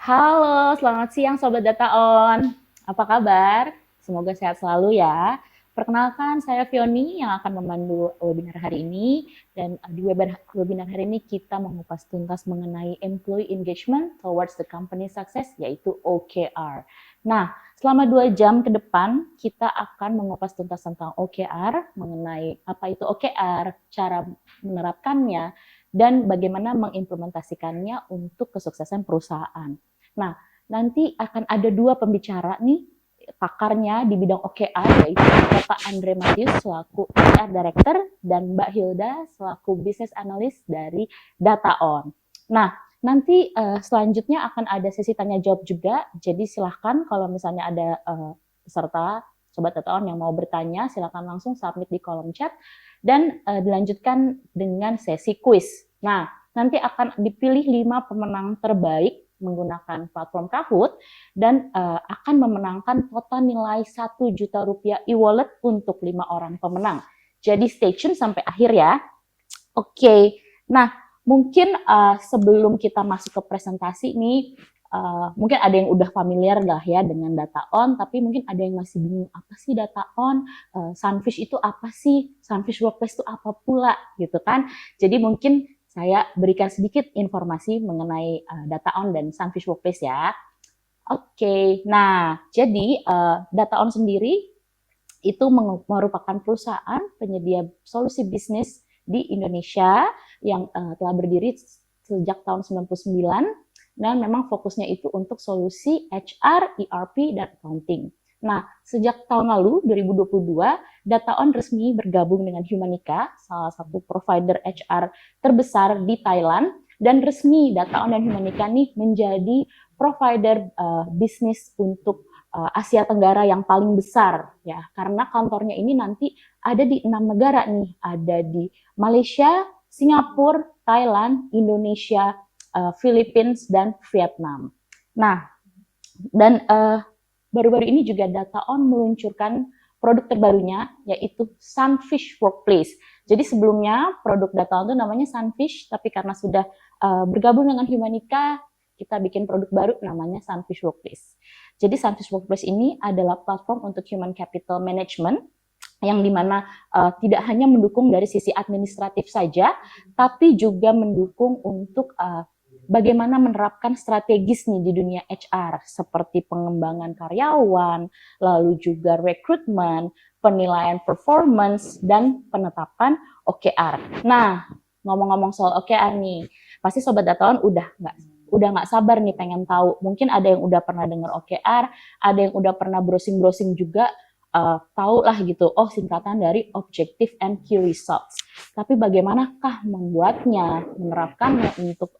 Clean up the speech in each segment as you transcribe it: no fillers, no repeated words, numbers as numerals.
Halo, selamat siang Sobat Data On. Apa kabar? Semoga sehat selalu ya. Perkenalkan, saya Fioni yang akan memandu webinar hari ini. Dan di webinar hari ini kita mengupas tuntas mengenai Employee Engagement Towards the Company Success, yaitu OKR. Nah, selama 2 jam ke depan, kita akan mengupas tuntas tentang OKR, mengenai apa itu OKR, cara menerapkannya, dan bagaimana mengimplementasikannya untuk kesuksesan perusahaan. Nah, nanti akan ada 2 pembicara nih, pakarnya di bidang OKR, yaitu Bapak Andre Matius selaku HR Director dan Mbak Hilda selaku Business Analyst dari DataOn. Nah, nanti selanjutnya akan ada sesi tanya jawab juga, jadi silahkan kalau misalnya ada peserta Sobat DataOn yang mau bertanya, silahkan langsung submit di kolom chat dan dilanjutkan dengan sesi quiz. Nah, nanti akan dipilih 5 pemenang terbaik menggunakan platform Kahoot dan akan memenangkan total nilai 1 juta rupiah e-wallet untuk 5 orang pemenang. Jadi stay tune sampai akhir ya. Oke, nah mungkin sebelum kita masuk ke presentasi nih, mungkin ada yang udah familiar lah ya dengan DataOn, tapi mungkin ada yang masih bingung apa sih DataOn, Sunfish itu apa sih, Sunfish Workplace itu apa pula gitu kan. Jadi mungkin saya berikan sedikit informasi mengenai DataOn dan Sunfish Workplace ya. Oke, nah jadi DataOn sendiri itu merupakan perusahaan penyedia solusi bisnis di Indonesia yang telah berdiri sejak tahun 99 dan memang fokusnya itu untuk solusi HR, ERP, dan accounting. Nah, sejak tahun lalu 2022, DataOn resmi bergabung dengan Humanica, salah satu provider HR terbesar di Thailand, dan resmi DataOn dan Humanica nih menjadi provider bisnis untuk Asia Tenggara yang paling besar ya, karena kantornya ini nanti ada di 6 negara nih, ada di Malaysia, Singapura, Thailand, Indonesia, Philippines, dan Vietnam. Nah, dan baru-baru ini juga DataOn meluncurkan produk terbarunya, yaitu Sunfish Workplace. Jadi sebelumnya produk DataOn itu namanya Sunfish, tapi karena sudah bergabung dengan Humanica, kita bikin produk baru namanya Sunfish Workplace. Jadi Sunfish Workplace ini adalah platform untuk human capital management yang dimana tidak hanya mendukung dari sisi administratif saja, tapi juga mendukung untuk bagaimana menerapkan strategis nih di dunia HR seperti pengembangan karyawan, lalu juga rekrutmen, penilaian performance, dan penetapan OKR. Nah, ngomong-ngomong soal OKR nih, pasti Sobat Datawan udah nggak sabar nih pengen tahu. Mungkin ada yang udah pernah dengar OKR, ada yang udah pernah browsing-browsing juga, tahu lah gitu, oh singkatan dari Objective and Key Results. Tapi bagaimanakah membuatnya, menerapkannya untuk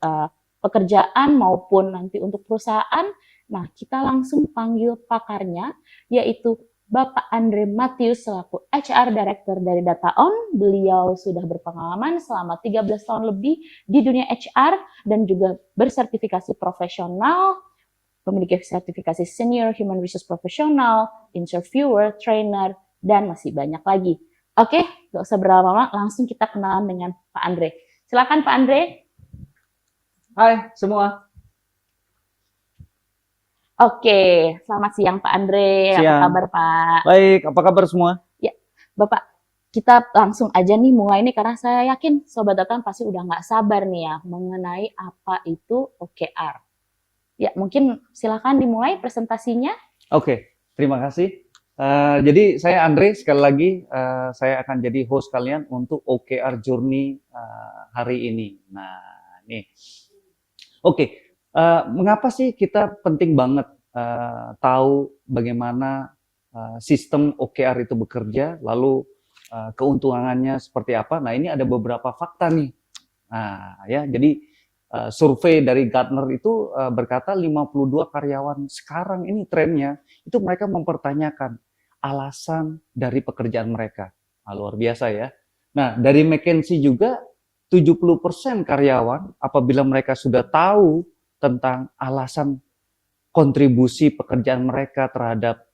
pekerjaan maupun nanti untuk perusahaan? Nah, kita langsung panggil pakarnya, yaitu Bapak Andre Matius selaku HR Director dari DataOn. Beliau sudah berpengalaman selama 13 tahun lebih di dunia HR dan juga bersertifikasi profesional, memiliki sertifikasi Senior Human Resource Professional, Interviewer, Trainer, dan masih banyak lagi. Oke, gak usah berlama-lama, langsung kita kenalan dengan Pak Andre. Silakan Pak Andre. Hai semua. Oke, selamat siang Pak Andre. Apa Siang. kabar Pak? Baik, apa kabar semua? Ya, Bapak, kita langsung aja nih mulai nih karena saya yakin Sobat Datan pasti udah nggak sabar nih ya mengenai apa itu OKR. Ya, mungkin silakan dimulai presentasinya. Oke, terima kasih. Jadi saya Andre, sekali lagi saya akan jadi host kalian untuk OKR Journey hari ini. Nah, nih. Oke, mengapa sih kita penting banget tahu bagaimana sistem OKR itu bekerja, lalu keuntungannya seperti apa? Nah, ini ada beberapa fakta nih. Nah, ya, jadi survei dari Gartner itu berkata 52 karyawan sekarang ini trennya itu mereka mempertanyakan alasan dari pekerjaan mereka. Nah, luar biasa ya. Nah, dari McKinsey juga 70% karyawan apabila mereka sudah tahu tentang alasan kontribusi pekerjaan mereka terhadap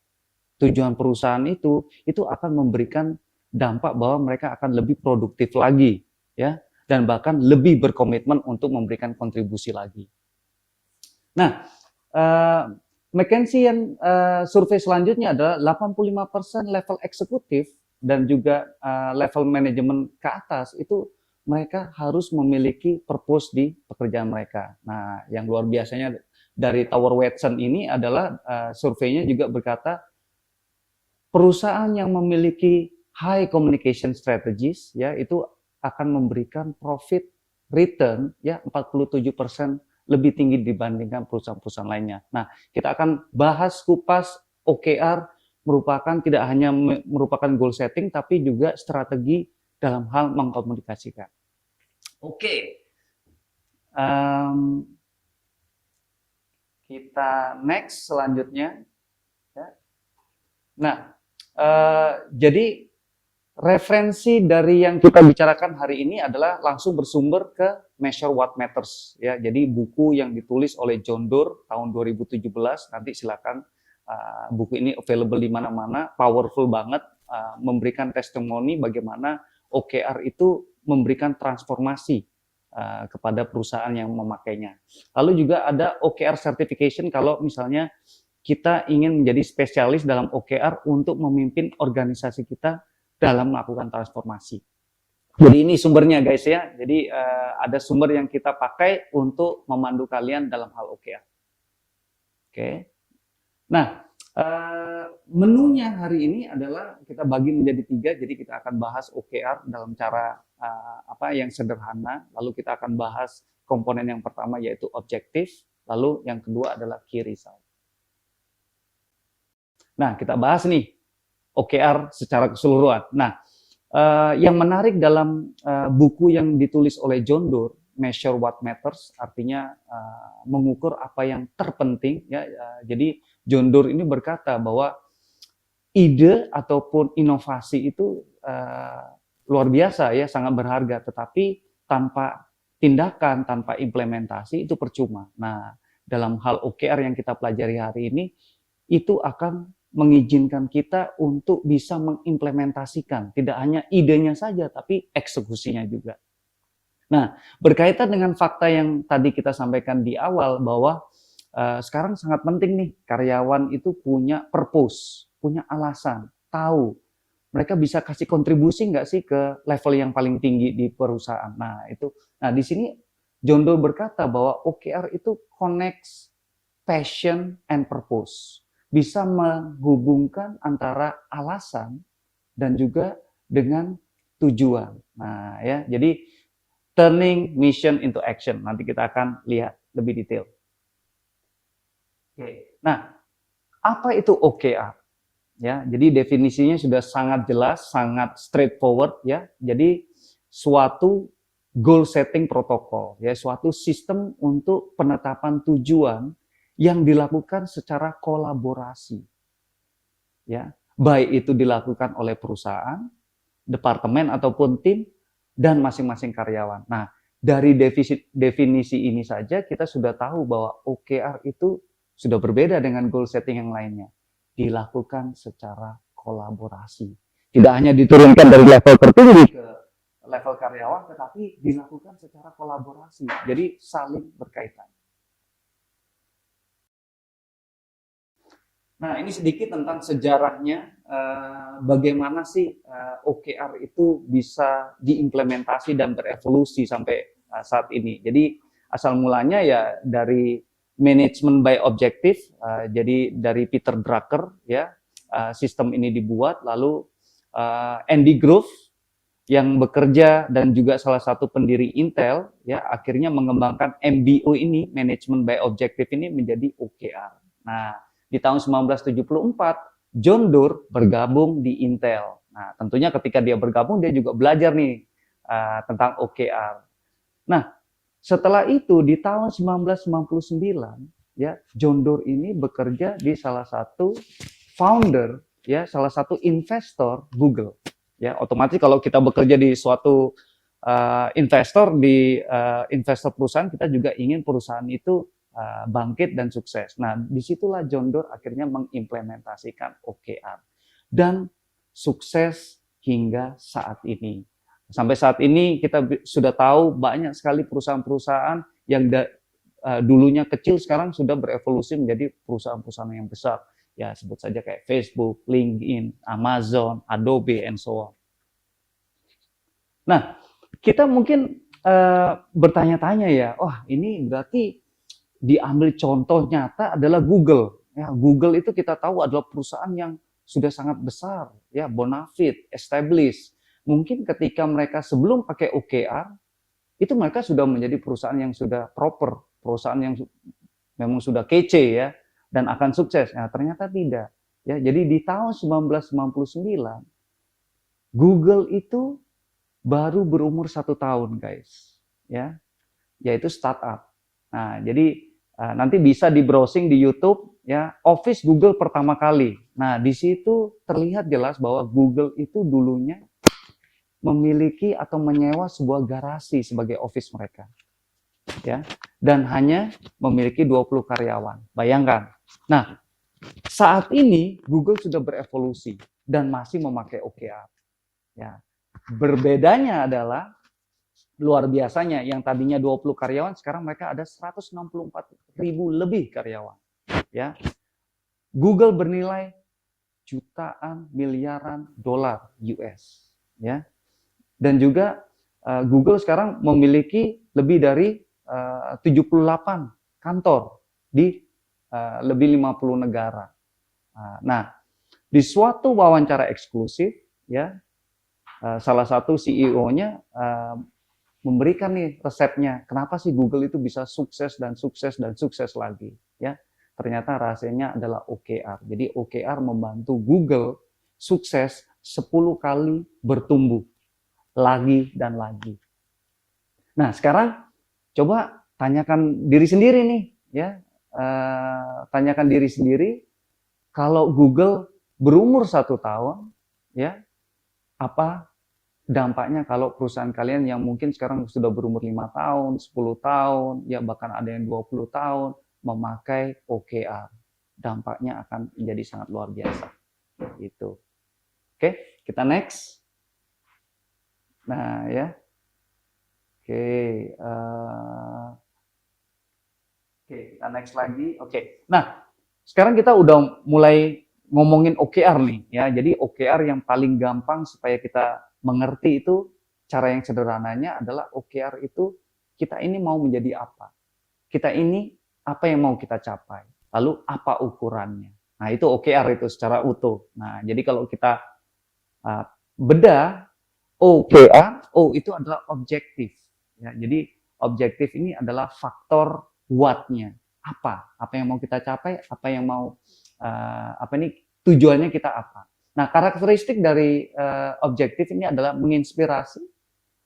tujuan perusahaan itu akan memberikan dampak bahwa mereka akan lebih produktif lagi, ya, dan bahkan lebih berkomitmen untuk memberikan kontribusi lagi. Nah, Eh, McKinsey yang survei selanjutnya adalah 85% level eksekutif dan juga level manajemen ke atas itu mereka harus memiliki purpose di pekerjaan mereka. Nah, yang luar biasanya dari Tower Watson ini adalah surveinya juga berkata perusahaan yang memiliki high communication strategies ya itu akan memberikan profit return ya 47% lebih tinggi dibandingkan perusahaan-perusahaan lainnya. Nah, kita akan bahas kupas OKR merupakan tidak hanya merupakan goal setting tapi juga strategi dalam hal mengkomunikasikan. Oke. Kita next selanjutnya ya. Nah, jadi referensi dari yang kita bicarakan hari ini adalah langsung bersumber ke Measure What Matters ya. Jadi buku yang ditulis oleh John Doerr tahun 2017 nanti silakan buku ini available di mana-mana, powerful banget memberikan testimoni bagaimana OKR itu memberikan transformasi kepada perusahaan yang memakainya. Lalu juga ada OKR certification kalau misalnya kita ingin menjadi spesialis dalam OKR untuk memimpin organisasi kita dalam melakukan transformasi. Jadi ini sumbernya guys ya. Jadi ada sumber yang kita pakai untuk memandu kalian dalam hal OKR. Oke. Nah, menunya hari ini adalah kita bagi menjadi 3. Jadi kita akan bahas OKR dalam cara yang sederhana. Lalu kita akan bahas komponen yang pertama yaitu objektif. Lalu yang kedua adalah key result. Nah, kita bahas nih OKR secara keseluruhan. Nah, yang menarik dalam buku yang ditulis oleh John Doerr, Measure What Matters, artinya mengukur apa yang terpenting. Ya, jadi John Doerr ini berkata bahwa ide ataupun inovasi itu luar biasa ya, sangat berharga. Tetapi tanpa tindakan, tanpa implementasi itu percuma. Nah, dalam hal OKR yang kita pelajari hari ini, itu akan mengizinkan kita untuk bisa mengimplementasikan, tidak hanya idenya saja, tapi eksekusinya juga. Nah, berkaitan dengan fakta yang tadi kita sampaikan di awal, bahwa sekarang sangat penting nih, karyawan itu punya purpose, punya alasan, tahu, mereka bisa kasih kontribusi nggak sih ke level yang paling tinggi di perusahaan. Nah, di sini John Doerr berkata bahwa OKR itu connects passion and purpose. Bisa menghubungkan antara alasan dan juga dengan tujuan. Nah, ya, jadi turning mission into action. Nanti kita akan lihat lebih detail. Oke. Nah, apa itu OKR? Ya, jadi definisinya sudah sangat jelas, sangat straightforward ya. Jadi suatu goal setting protokol, ya, suatu sistem untuk penetapan tujuan yang dilakukan secara kolaborasi. Ya, baik itu dilakukan oleh perusahaan, departemen ataupun tim dan masing-masing karyawan. Nah, dari definisi ini saja kita sudah tahu bahwa OKR itu sudah berbeda dengan goal setting yang lainnya. Dilakukan secara kolaborasi. Tidak hanya diturunkan dari level tertinggi ke level karyawan, tetapi dilakukan secara kolaborasi. Jadi saling berkaitan. Nah, ini sedikit tentang sejarahnya, bagaimana sih OKR itu bisa diimplementasi dan berevolusi sampai saat ini. Jadi asal mulanya ya dari management by objective, jadi dari Peter Drucker ya, sistem ini dibuat, lalu Andy Grove yang bekerja dan juga salah satu pendiri Intel ya akhirnya mengembangkan MBO ini, management by objective ini menjadi OKR. Nah, di tahun 1974, John Doerr bergabung di Intel. Nah, tentunya ketika dia bergabung, dia juga belajar nih tentang OKR. Nah, setelah itu di tahun 1999, ya, John Doerr ini bekerja di salah satu founder, ya, salah satu investor Google. Ya, otomatis kalau kita bekerja di suatu investor investor perusahaan, kita juga ingin perusahaan itu bangkit dan sukses. Nah, disitulah John Doerr akhirnya mengimplementasikan OKR dan sukses hingga saat ini. Sampai saat ini kita sudah tahu banyak sekali perusahaan-perusahaan yang dulunya kecil sekarang sudah berevolusi menjadi perusahaan-perusahaan yang besar. Ya, sebut saja kayak Facebook, LinkedIn, Amazon, Adobe, and so on. Nah, kita mungkin bertanya-tanya ya, wah ini berarti diambil contoh nyata adalah Google. Ya, Google itu kita tahu adalah perusahaan yang sudah sangat besar, ya, bonafide, established. Mungkin ketika mereka sebelum pakai OKR, itu mereka sudah menjadi perusahaan yang sudah proper, perusahaan yang memang sudah kece ya, dan akan sukses. Nah, ternyata tidak. Ya, jadi di tahun 1999, Google itu baru berumur 1 tahun, guys. Ya, yaitu startup. Nah, jadi nanti bisa di browsing di YouTube ya, Office Google pertama kali. Nah, di situ terlihat jelas bahwa Google itu dulunya memiliki atau menyewa sebuah garasi sebagai office mereka. Ya, dan hanya memiliki 20 karyawan. Bayangkan. Nah, saat ini Google sudah berevolusi dan masih memakai OKR. Ya. Berbedanya adalah luar biasanya yang tadinya 20 karyawan sekarang mereka ada 164.000 lebih karyawan. Ya. Google bernilai jutaan miliaran dolar US, ya. Dan juga Google sekarang memiliki lebih dari 78 kantor di lebih 50 negara. Nah, di suatu wawancara eksklusif ya, salah satu CEO-nya memberikan nih resepnya, kenapa sih Google itu bisa sukses dan sukses dan sukses lagi, ya. Ternyata rahasianya adalah OKR. Jadi OKR membantu Google sukses 10 kali bertumbuh lagi dan lagi. Nah, sekarang coba tanyakan diri sendiri nih, ya. Tanyakan diri sendiri, kalau Google berumur 1 tahun, ya, apa dampaknya kalau perusahaan kalian yang mungkin sekarang sudah berumur 5 tahun, 10 tahun, ya bahkan ada yang 20 tahun memakai OKR. Dampaknya akan menjadi sangat luar biasa. Gitu. Oke, kita next. Nah, ya. Oke, kita next lagi. Oke. Nah, sekarang kita udah mulai ngomongin OKR nih, ya. Jadi OKR yang paling gampang supaya kita mengerti itu, cara yang sederhananya adalah OKR itu kita ini mau menjadi apa? Kita ini apa yang mau kita capai? Lalu apa ukurannya? Nah, itu OKR itu secara utuh. Nah, jadi kalau kita bedah OKR, itu adalah objektif. Ya, jadi objektif ini adalah faktor what-nya. Apa yang mau kita capai? Apa yang mau tujuannya kita apa? Nah, karakteristik dari objektif ini adalah menginspirasi,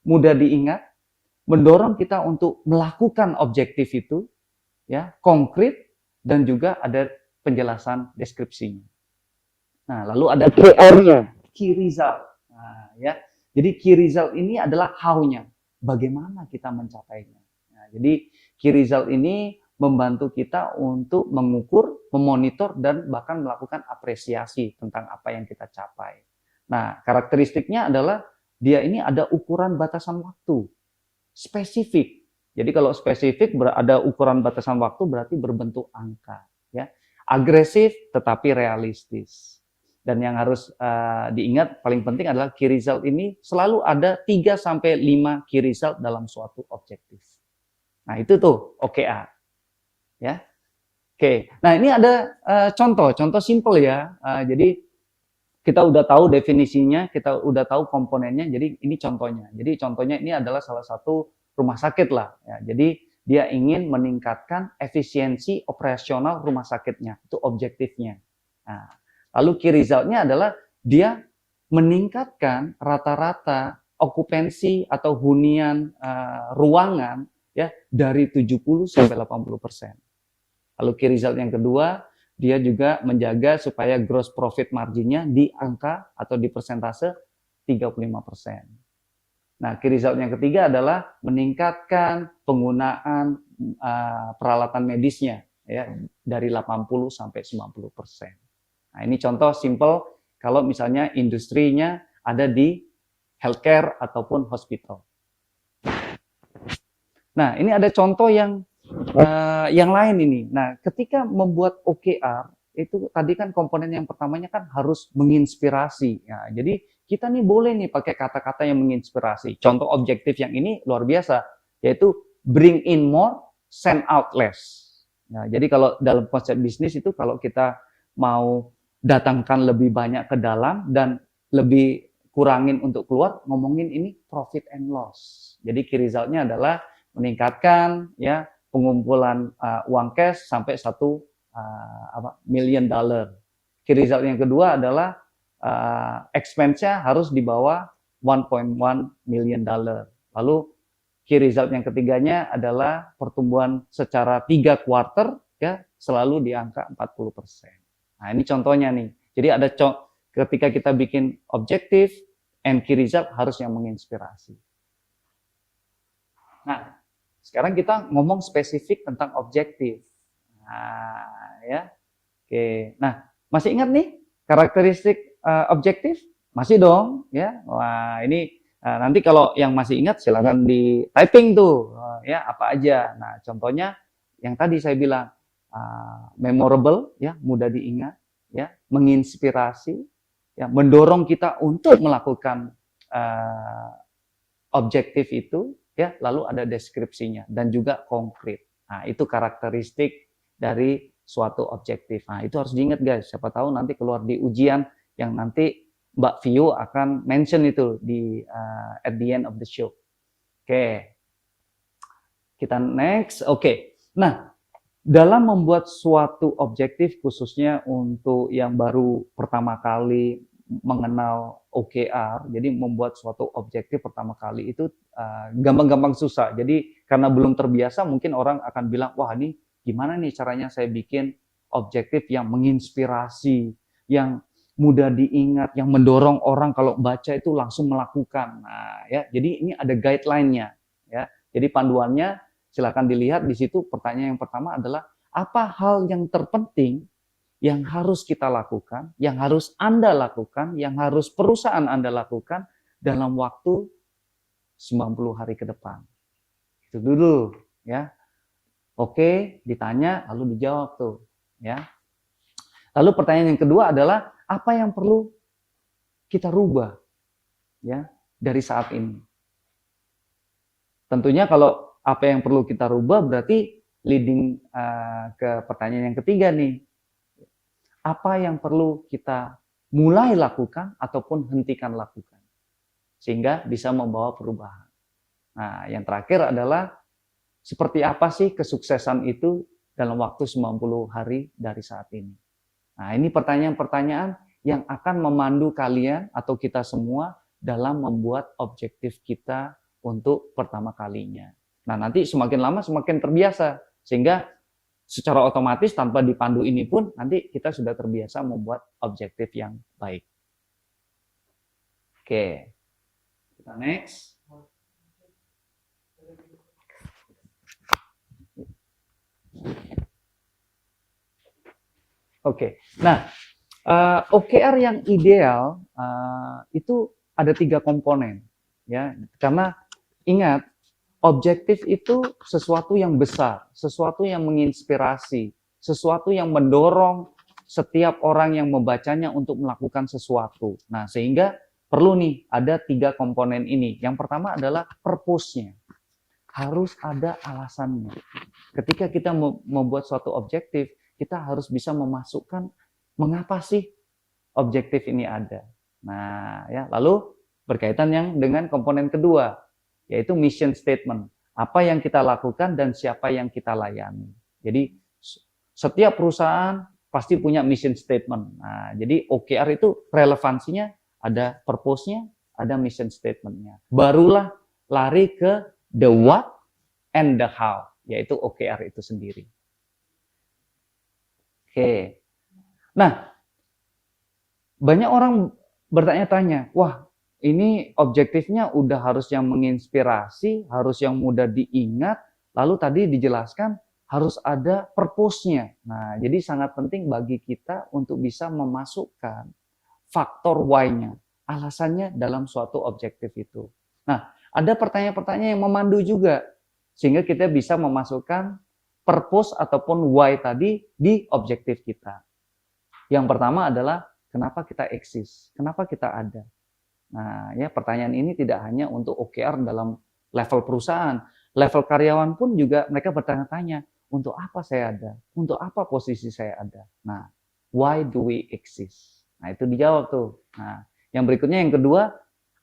mudah diingat, mendorong kita untuk melakukan objektif itu, ya, konkret, dan juga ada penjelasan deskripsinya. Nah, lalu ada KR-nya, key result. Nah, ya. Jadi key result ini adalah how-nya, bagaimana kita mencapainya. Nah, jadi key result ini membantu kita untuk mengukur, memonitor, dan bahkan melakukan apresiasi tentang apa yang kita capai. Nah, karakteristiknya adalah dia ini ada ukuran batasan waktu, spesifik. Jadi kalau spesifik ada ukuran batasan waktu berarti berbentuk angka, ya. Agresif tetapi realistis. Dan yang harus diingat paling penting adalah key result ini selalu ada 3 sampai 5 key result dalam suatu objektif. Nah, itu tuh OKR. Ya. Oke. Nah, ini ada contoh simple ya. Jadi kita udah tahu definisinya, kita udah tahu komponennya. Jadi ini contohnya. Jadi contohnya ini adalah salah satu rumah sakit lah. Ya. Jadi dia ingin meningkatkan efisiensi operasional rumah sakitnya. Itu objektifnya. Nah, lalu key result-nya adalah dia meningkatkan rata-rata okupansi atau hunian ruangan ya dari 70 sampai 80%. Lalu key result yang kedua, dia juga menjaga supaya gross profit marginnya di angka atau di persentase 35%. Nah, key result yang ketiga adalah meningkatkan penggunaan peralatan medisnya ya dari 80 sampai 90%. Nah, ini contoh simple kalau misalnya industrinya ada di healthcare ataupun hospital. Nah, ini ada contoh yang Yang lain ini. Nah, ketika membuat OKR itu tadi kan komponen yang pertamanya kan harus menginspirasi. Ya, jadi kita nih boleh nih pakai kata-kata yang menginspirasi. Contoh objektif yang ini luar biasa, yaitu bring in more, send out less. Nah, jadi kalau dalam konsep bisnis itu kalau kita mau datangkan lebih banyak ke dalam dan lebih kurangin untuk keluar, ngomongin ini profit and loss. Jadi key result-nya adalah meningkatkan ya pengumpulan uang cash sampai $1 million. Key result yang kedua adalah expense-nya harus di bawah $1.1 million. Lalu key result yang ketiganya adalah pertumbuhan secara 3 quarter ya selalu di angka 40%. Nah, ini contohnya nih. Jadi ada ketika kita bikin objektif and key result harus yang menginspirasi. Nah, sekarang kita ngomong spesifik tentang objektif. Nah, ya. Oke. Nah, masih ingat nih karakteristik objektif? Masih dong, ya. Wah, ini nanti kalau yang masih ingat silakan di typing tuh, ya apa aja. Nah, contohnya yang tadi saya bilang memorable, ya mudah diingat, ya menginspirasi, ya mendorong kita untuk melakukan objektif itu. Ya, lalu ada deskripsinya dan juga konkret. Nah, itu karakteristik dari suatu objektif. Nah, itu harus diingat guys. Siapa tahu nanti keluar di ujian yang nanti Mbak Vio akan mention itu di at the end of the show. Oke. Kita next. Oke. Nah, dalam membuat suatu objektif khususnya untuk yang baru pertama kali mengenal OKR, jadi membuat suatu objektif pertama kali itu gampang-gampang susah. Jadi karena belum terbiasa mungkin orang akan bilang, wah ini gimana nih caranya saya bikin objektif yang menginspirasi, yang mudah diingat, yang mendorong orang kalau baca itu langsung melakukan. Nah, ya, jadi ini ada guideline-nya, ya. Jadi panduannya silakan dilihat di situ. Pertanyaan yang pertama adalah apa hal yang terpenting yang harus kita lakukan, yang harus Anda lakukan, yang harus perusahaan Anda lakukan dalam waktu 90 hari ke depan. Itu dulu, ya. Oke, ditanya lalu dijawab tuh, ya. Lalu pertanyaan yang kedua adalah apa yang perlu kita rubah, ya, dari saat ini. Tentunya kalau apa yang perlu kita rubah berarti leading ke pertanyaan yang ketiga nih. Apa yang perlu kita mulai lakukan ataupun hentikan lakukan sehingga bisa membawa perubahan. Nah, yang terakhir adalah seperti apa sih kesuksesan itu dalam waktu 90 hari dari saat ini. Nah, ini pertanyaan-pertanyaan yang akan memandu kalian atau kita semua dalam membuat objektif kita untuk pertama kalinya. Nah, nanti semakin lama semakin terbiasa sehingga secara otomatis tanpa dipandu ini pun nanti kita sudah terbiasa membuat objektif yang baik. Oke, kita next. Oke, nah OKR yang ideal itu ada 3 komponen, ya. Karena ingat objektif itu sesuatu yang besar, sesuatu yang menginspirasi, sesuatu yang mendorong setiap orang yang membacanya untuk melakukan sesuatu. Nah, sehingga perlu nih ada 3 komponen ini. Yang pertama adalah purpose-nya. Harus ada alasannya. Ketika kita membuat suatu objektif, kita harus bisa memasukkan mengapa sih objektif ini ada. Nah, ya, lalu berkaitan yang dengan komponen kedua, yaitu mission statement. Apa yang kita lakukan dan siapa yang kita layani. Jadi setiap perusahaan pasti punya mission statement. Nah, jadi OKR itu relevansinya ada purpose-nya, ada mission statement-nya. Barulah lari ke the what and the how, yaitu OKR itu sendiri. Oke. Nah, banyak orang bertanya-tanya, wah, ini objektifnya udah harus yang menginspirasi, harus yang mudah diingat, lalu tadi dijelaskan harus ada purpose-nya. Nah, jadi sangat penting bagi kita untuk bisa memasukkan faktor why-nya, alasannya dalam suatu objektif itu. Nah, ada pertanyaan-pertanyaan yang memandu juga, sehingga kita bisa memasukkan purpose ataupun why tadi di objektif kita. Yang pertama adalah kenapa kita eksis, kenapa kita ada. Nah, ya pertanyaan ini tidak hanya untuk OKR dalam level perusahaan, level karyawan pun juga mereka bertanya-tanya, untuk apa saya ada? Untuk apa posisi saya ada? Nah, why do we exist? Nah, itu dijawab tuh. Nah, yang berikutnya yang kedua,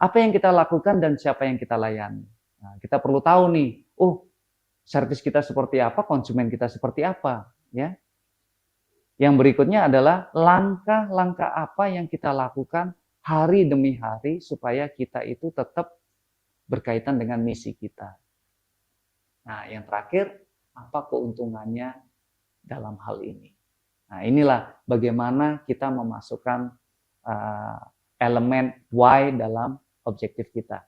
apa yang kita lakukan dan siapa yang kita layani? Nah, kita perlu tahu nih, servis kita seperti apa, konsumen kita seperti apa, ya. Yang berikutnya adalah langkah-langkah apa yang kita lakukan hari demi hari supaya kita itu tetap berkaitan dengan misi kita. Nah, yang terakhir, apa keuntungannya dalam hal ini? Nah, inilah bagaimana kita memasukkan elemen why dalam objektif kita.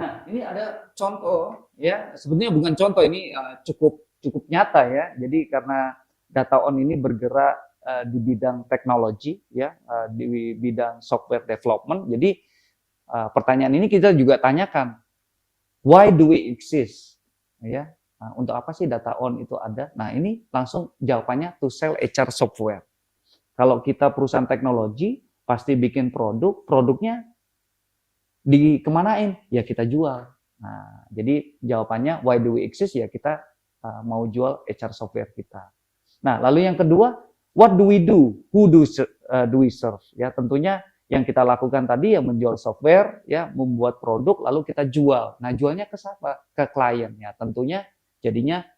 Nah, ini ada contoh ya, sebetulnya bukan contoh, ini cukup nyata ya. Jadi karena DataOn ini bergerak di bidang teknologi ya, di bidang software development. Jadi pertanyaan ini kita juga tanyakan, why do we exist? Ya, nah, untuk apa sih DataOn itu ada? Nah, ini langsung jawabannya to sell HR software. Kalau kita perusahaan teknologi pasti bikin produknya dikemanain? Ya kita jual. Nah, jadi jawabannya why do we exist? Ya kita mau jual HR software kita. Nah, lalu yang kedua, what do we do? Who do we serve? Ya, tentunya yang kita lakukan tadi ya menjual software, ya membuat produk, lalu kita jual. Nah, jualnya ke siapa? Ke klien. Ya, tentunya jadinya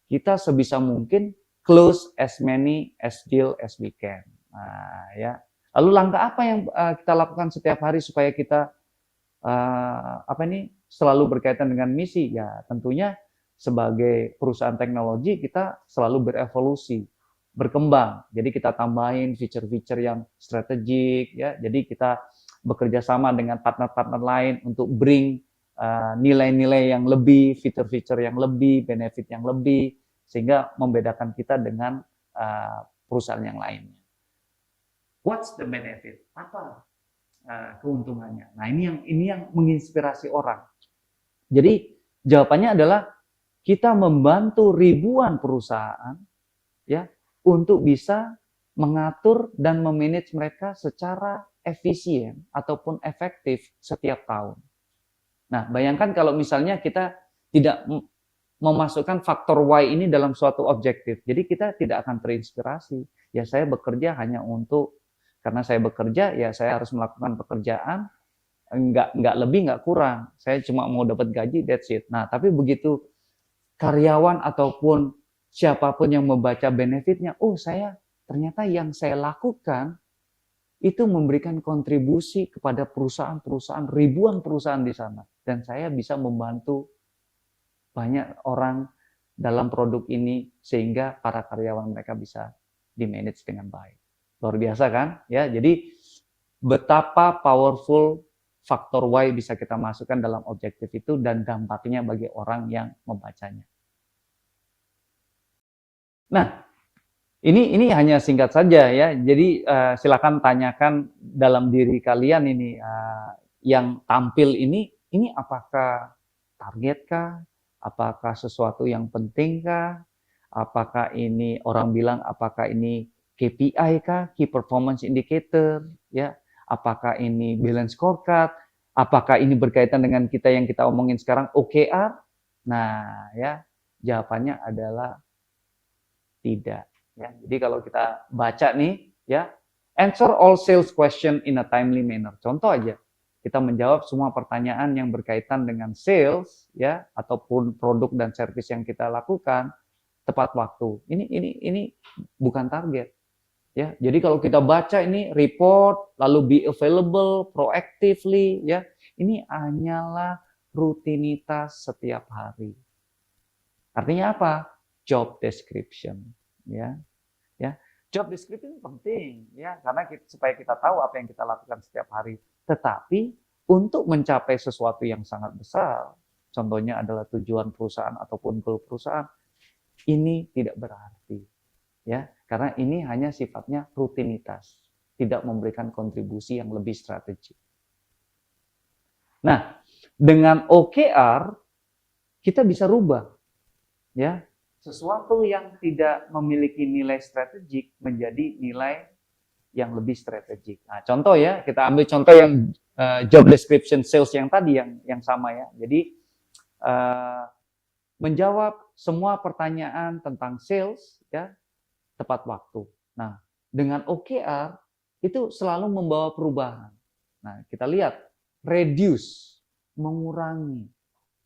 kita sebisa mungkin close as many as deal as we can. Nah, ya. Lalu langkah apa yang kita lakukan setiap hari supaya kita selalu berkaitan dengan misi? Ya, tentunya sebagai perusahaan teknologi kita selalu berevolusi, berkembang. Jadi kita tambahin fitur-fitur yang strategik ya. Jadi kita bekerja sama dengan partner-partner lain untuk bring nilai-nilai yang lebih, fitur-fitur yang lebih, benefit yang lebih, sehingga membedakan kita dengan perusahaan yang lainnya. What's the benefit? Apa keuntungannya? Nah, ini yang menginspirasi orang. Jadi jawabannya adalah kita membantu ribuan perusahaan ya untuk bisa mengatur dan memanage mereka secara efisien ataupun efektif setiap tahun. Nah, bayangkan kalau misalnya kita tidak memasukkan faktor Y ini dalam suatu objektif. Jadi kita tidak akan terinspirasi. Ya saya bekerja hanya karena saya bekerja ya saya harus melakukan pekerjaan nggak lebih nggak kurang. Saya cuma mau dapat gaji, that's it. Nah, tapi begitu karyawan ataupun siapapun yang membaca benefitnya, ternyata yang saya lakukan itu memberikan kontribusi kepada perusahaan-perusahaan, ribuan perusahaan di sana. Dan saya bisa membantu banyak orang dalam produk ini sehingga para karyawan mereka bisa di-manage dengan baik. Luar biasa kan? Ya, jadi betapa powerful faktor Y bisa kita masukkan dalam objektif itu dan dampaknya bagi orang yang membacanya. Nah, ini hanya singkat saja ya. Jadi silakan tanyakan dalam diri kalian ini yang tampil ini apakah targetkah? Apakah sesuatu yang pentingkah? Apakah ini orang bilang apakah ini KPI kah? Key Performance Indicator ya? Apakah ini balance scorecard? Apakah ini berkaitan dengan yang kita omongin sekarang OKR? Nah, ya jawabannya adalah tidak. Ya, jadi kalau kita baca nih, ya answer all sales question in a timely manner. Contoh aja, kita menjawab semua pertanyaan yang berkaitan dengan sales, ya ataupun produk dan service yang kita lakukan tepat waktu. Ini bukan target. Ya, jadi kalau kita baca ini report, lalu be available proactively, ya, ini hanyalah rutinitas setiap hari. Artinya apa? Job description, ya, job description penting, ya, karena supaya kita tahu apa yang kita lakukan setiap hari. Tetapi untuk mencapai sesuatu yang sangat besar, contohnya adalah tujuan perusahaan ataupun goal perusahaan, ini tidak berarti. Ya, karena ini hanya sifatnya rutinitas, tidak memberikan kontribusi yang lebih strategik. Nah, dengan OKR kita bisa rubah, ya. sesuatu yang tidak memiliki nilai strategik menjadi nilai yang lebih strategik. Nah, contoh ya, kita ambil contoh yang job description sales yang tadi yang sama ya. Jadi menjawab semua pertanyaan tentang sales ya tepat waktu. Nah, dengan OKR itu selalu membawa perubahan. Nah, kita lihat reduce, mengurangi,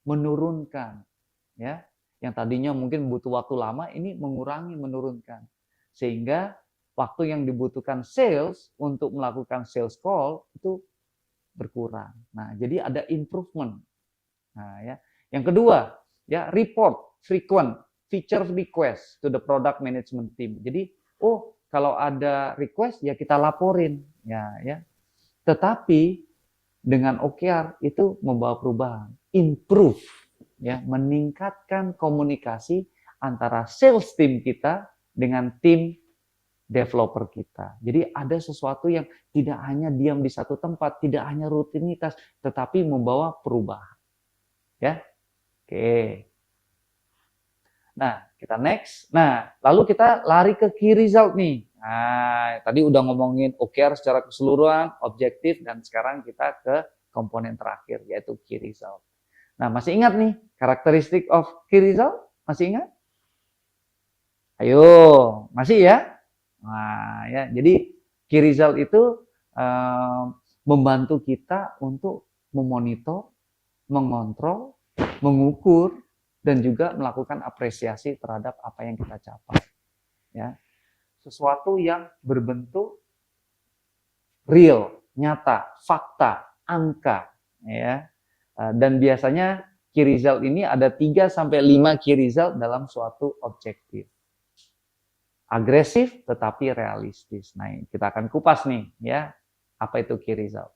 menurunkan ya. Yang tadinya mungkin butuh waktu lama ini mengurangi, menurunkan. Sehingga waktu yang dibutuhkan sales untuk melakukan sales call itu berkurang. Nah, jadi ada improvement. Nah, ya. Yang kedua, ya report frequent feature request to the product management team. Jadi, kalau ada request ya kita laporin, ya. Tetapi dengan OKR itu membawa perubahan, improve, ya, meningkatkan komunikasi antara sales team kita dengan tim developer kita. Jadi ada sesuatu yang tidak hanya diam di satu tempat, tidak hanya rutinitas, tetapi membawa perubahan. Ya, oke. Nah, kita next. Nah, lalu kita lari ke key result nih. Nah, tadi udah ngomongin OKR secara keseluruhan, objektif, dan sekarang kita ke komponen terakhir, yaitu key result. Nah, masih ingat nih, karakteristik of key result? Masih ingat? Ayo, masih ya? Nah, ya, jadi key result itu membantu kita untuk memonitor, mengontrol, mengukur, dan juga melakukan apresiasi terhadap apa yang kita capai. Ya, sesuatu yang berbentuk real, nyata, fakta, angka, ya. Dan biasanya key result ini ada 3 sampai 5 key result dalam suatu objektif. Agresif tetapi realistis. Nah, kita akan kupas nih, ya. Apa itu key result?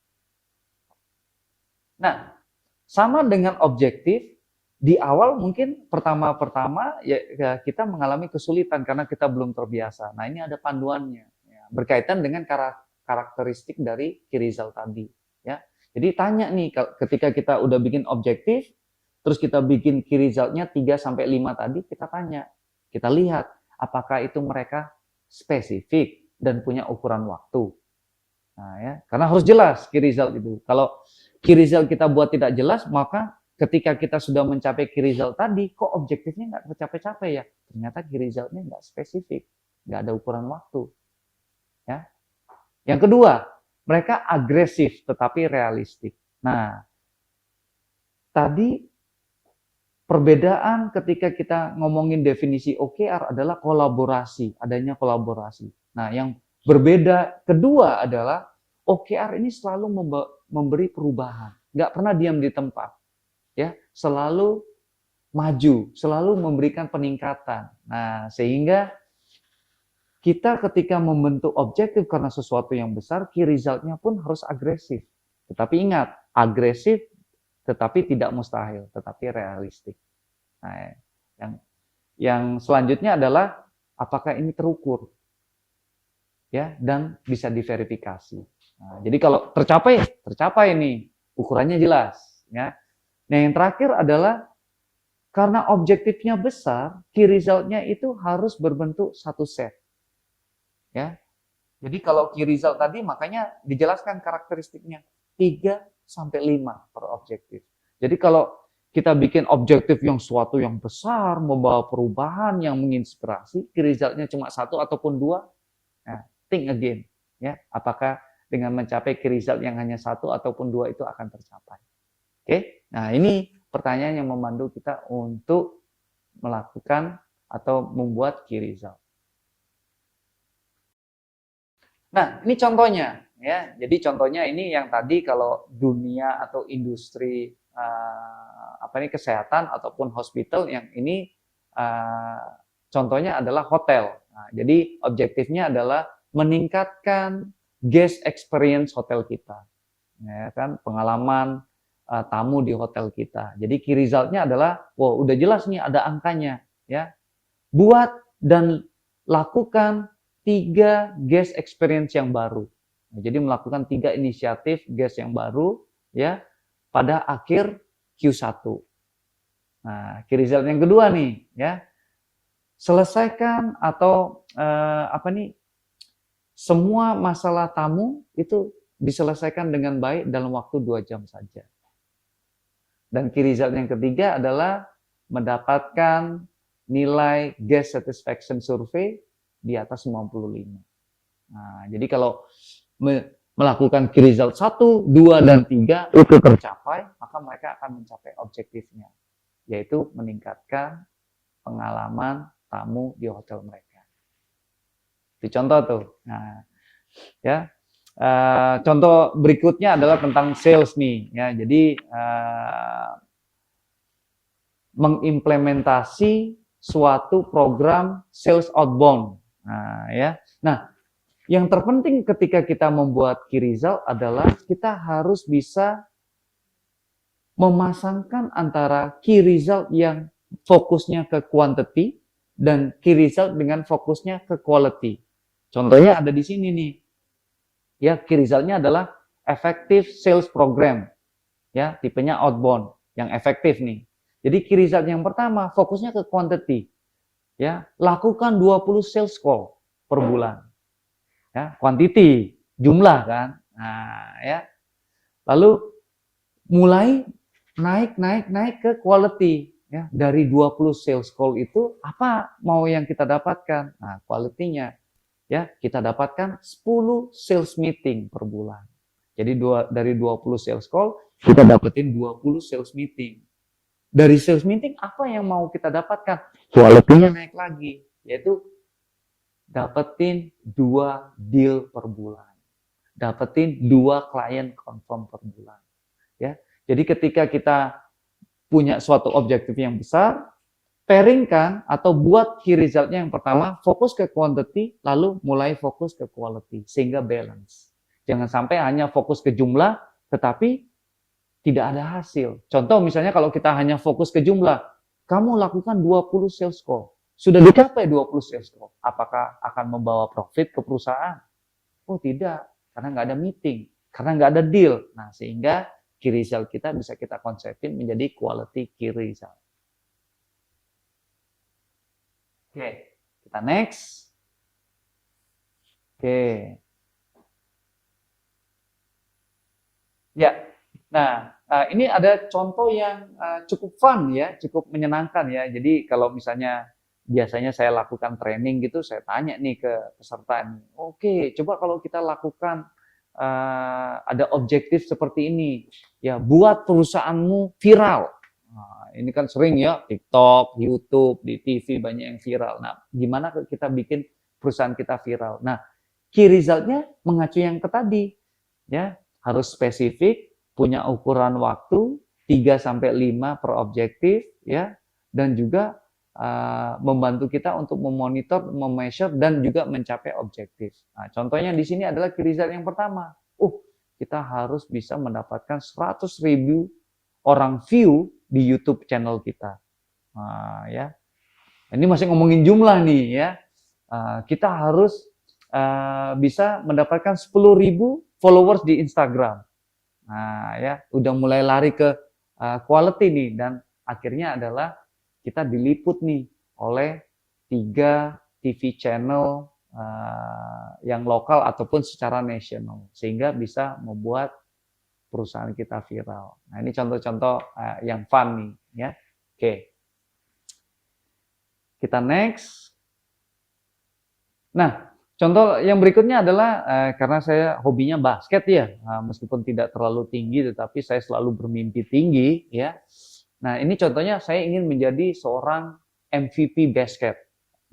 Nah, sama dengan objektif, di awal mungkin pertama-pertama ya kita mengalami kesulitan karena kita belum terbiasa. Nah, ini ada panduannya, ya, berkaitan dengan karakteristik dari key result tadi, ya. Jadi tanya nih, ketika kita udah bikin objektif, terus kita bikin key result-nya 3 sampai 5 tadi, kita tanya, kita lihat apakah itu mereka spesifik dan punya ukuran waktu. Nah, ya, karena harus jelas key result itu. Kalau key result kita buat tidak jelas, maka ketika kita sudah mencapai key result tadi, kok objektifnya nggak tercapai-capai ya? Ternyata key result-nya nggak spesifik, nggak ada ukuran waktu. Ya. Yang kedua, mereka agresif tetapi realistik. Nah, tadi perbedaan ketika kita ngomongin definisi OKR adalah kolaborasi, adanya kolaborasi. Nah, yang berbeda kedua adalah OKR ini selalu memberi perubahan, nggak pernah diam di tempat, ya, selalu maju, selalu memberikan peningkatan. Nah, sehingga kita ketika membentuk objektif karena sesuatu yang besar, key result-nya pun harus agresif. Tetapi ingat, agresif tetapi tidak mustahil, tetapi realistik. Nah, yang selanjutnya adalah apakah ini terukur, ya, dan bisa diverifikasi. Nah, jadi kalau tercapai nih, ukurannya jelas, ya. Nah, yang terakhir adalah karena objektifnya besar, key result-nya itu harus berbentuk satu set, ya. Jadi kalau key result tadi makanya dijelaskan karakteristiknya 3 sampai 5 per objektif. Jadi kalau kita bikin objektif yang suatu yang besar, membawa perubahan yang menginspirasi, key result-nya cuma 1 ataupun 2, nah, think again, ya, apakah dengan mencapai key result yang hanya 1 ataupun 2 itu akan tercapai. Oke, nah ini pertanyaan yang memandu kita untuk melakukan atau membuat key result. Nah, ini contohnya, ya. Jadi contohnya ini yang tadi kalau dunia atau industri kesehatan ataupun hospital, yang ini contohnya adalah hotel. Nah, jadi objektifnya adalah meningkatkan guest experience hotel kita, ya kan, pengalaman tamu di hotel kita. Jadi key result-nya adalah, udah jelas nih ada angkanya, ya. Buat dan lakukan 3 guest experience yang baru. Jadi melakukan 3 inisiatif guest yang baru, ya, pada akhir Q1. Nah, key result yang kedua nih, ya. selesaikan atau semua masalah tamu itu diselesaikan dengan baik dalam waktu 2 jam saja. Dan key result yang ketiga adalah mendapatkan nilai guest satisfaction survey di atas 95. Nah, jadi kalau melakukan key result 1, 2, dan 3 itu tercapai, maka mereka akan mencapai objektifnya, yaitu meningkatkan pengalaman tamu di hotel mereka. Itu contoh tuh. Nah, ya. Contoh berikutnya adalah tentang sales nih, ya. Jadi mengimplementasi suatu program sales outbound. Nah, ya. Nah, yang terpenting ketika kita membuat key result adalah kita harus bisa memasangkan antara key result yang fokusnya ke quantity dan key result dengan fokusnya ke quality. Contohnya ada di sini nih. Ya, key result-nya adalah effective sales program. Ya, tipenya outbound yang efektif nih. Jadi key result yang pertama fokusnya ke quantity. Ya, lakukan 20 sales call per bulan. Ya, quantity, jumlah kan. Nah, ya. Lalu mulai naik ke quality, ya. Dari 20 sales call itu apa mau yang kita dapatkan? Nah, quality-nya ya, kita dapatkan 10 sales meeting per bulan. Jadi dari 20 sales call, kita dapetin 20 sales meeting. Dari sales meeting, apa yang mau kita dapatkan? Quality-nya naik lagi, yaitu dapetin 2 deal per bulan. Dapetin 2 klien confirm per bulan. Ya. Jadi ketika kita punya suatu objektif yang besar, pairingkan atau buat key result-nya yang pertama fokus ke quantity, lalu mulai fokus ke quality sehingga balance. Jangan sampai hanya fokus ke jumlah tetapi tidak ada hasil. Contoh misalnya kalau kita hanya fokus ke jumlah, kamu lakukan 20 sales call. Sudah dicapai 20 sales call. Apakah akan membawa profit ke perusahaan? Oh tidak, karena nggak ada meeting, karena nggak ada deal. Nah sehingga key result kita bisa kita konsepin menjadi quality key result. Oke, kita next. Oke. Ya, nah ini ada contoh yang cukup fun ya, cukup menyenangkan ya. Jadi kalau misalnya biasanya saya lakukan training gitu, saya tanya nih ke peserta ini, oke, coba kalau kita lakukan ada objektif seperti ini, ya buat perusahaanmu viral. Nah, ini kan sering ya, TikTok, YouTube, di TV banyak yang viral. Nah, gimana kita bikin perusahaan kita viral? Nah, key result-nya mengacu yang ke tadi, ya harus spesifik, punya ukuran waktu 3-5 per objektif, ya, dan juga membantu kita untuk memonitor, memeasure, dan juga mencapai objektif. Nah, contohnya di sini adalah key result yang pertama. Kita harus bisa mendapatkan 100.000 orang view di YouTube channel kita. Nah, ya. Ini masih ngomongin jumlah nih ya. Kita harus bisa mendapatkan 10.000 followers di Instagram. Nah, ya, udah mulai lari ke quality nih dan akhirnya adalah kita diliput nih oleh 3 TV channel yang lokal ataupun secara nasional sehingga bisa membuat perusahaan kita viral. Nah, ini contoh-contoh yang fun nih ya. Oke. Kita next. Nah, contoh yang berikutnya adalah karena saya hobinya basket ya, meskipun tidak terlalu tinggi tetapi saya selalu bermimpi tinggi ya. Nah, ini contohnya saya ingin menjadi seorang MVP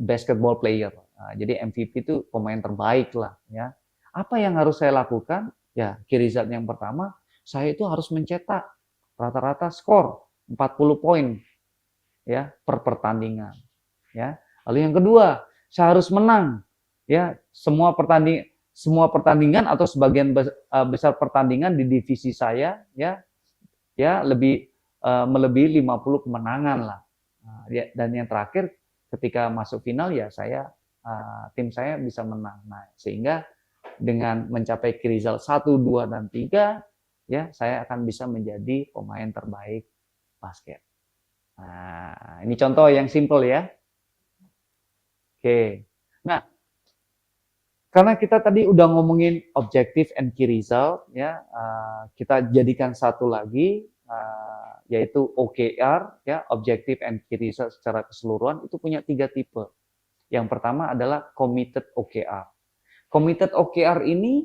basketball player. Nah, jadi MVP itu pemain terbaik lah ya. Apa yang harus saya lakukan? Ya, key result yang pertama, saya itu harus mencetak rata-rata skor 40 poin ya per pertandingan ya. Lalu yang kedua, saya harus menang ya semua pertandingan atau sebagian besar pertandingan di divisi saya ya lebih melebihi 50 kemenangan lah. Nah, dan yang terakhir ketika masuk final ya tim saya bisa menang. Nah, sehingga dengan mencapai key result 1, 2, dan 3 ya saya akan bisa menjadi pemain terbaik basket. Nah, ini contoh yang simple ya. Oke. Nah, karena kita tadi udah ngomongin objective and key result, ya, kita jadikan satu lagi, yaitu OKR, ya, objective and key result secara keseluruhan itu punya 3 tipe. Yang pertama adalah committed OKR. Committed OKR ini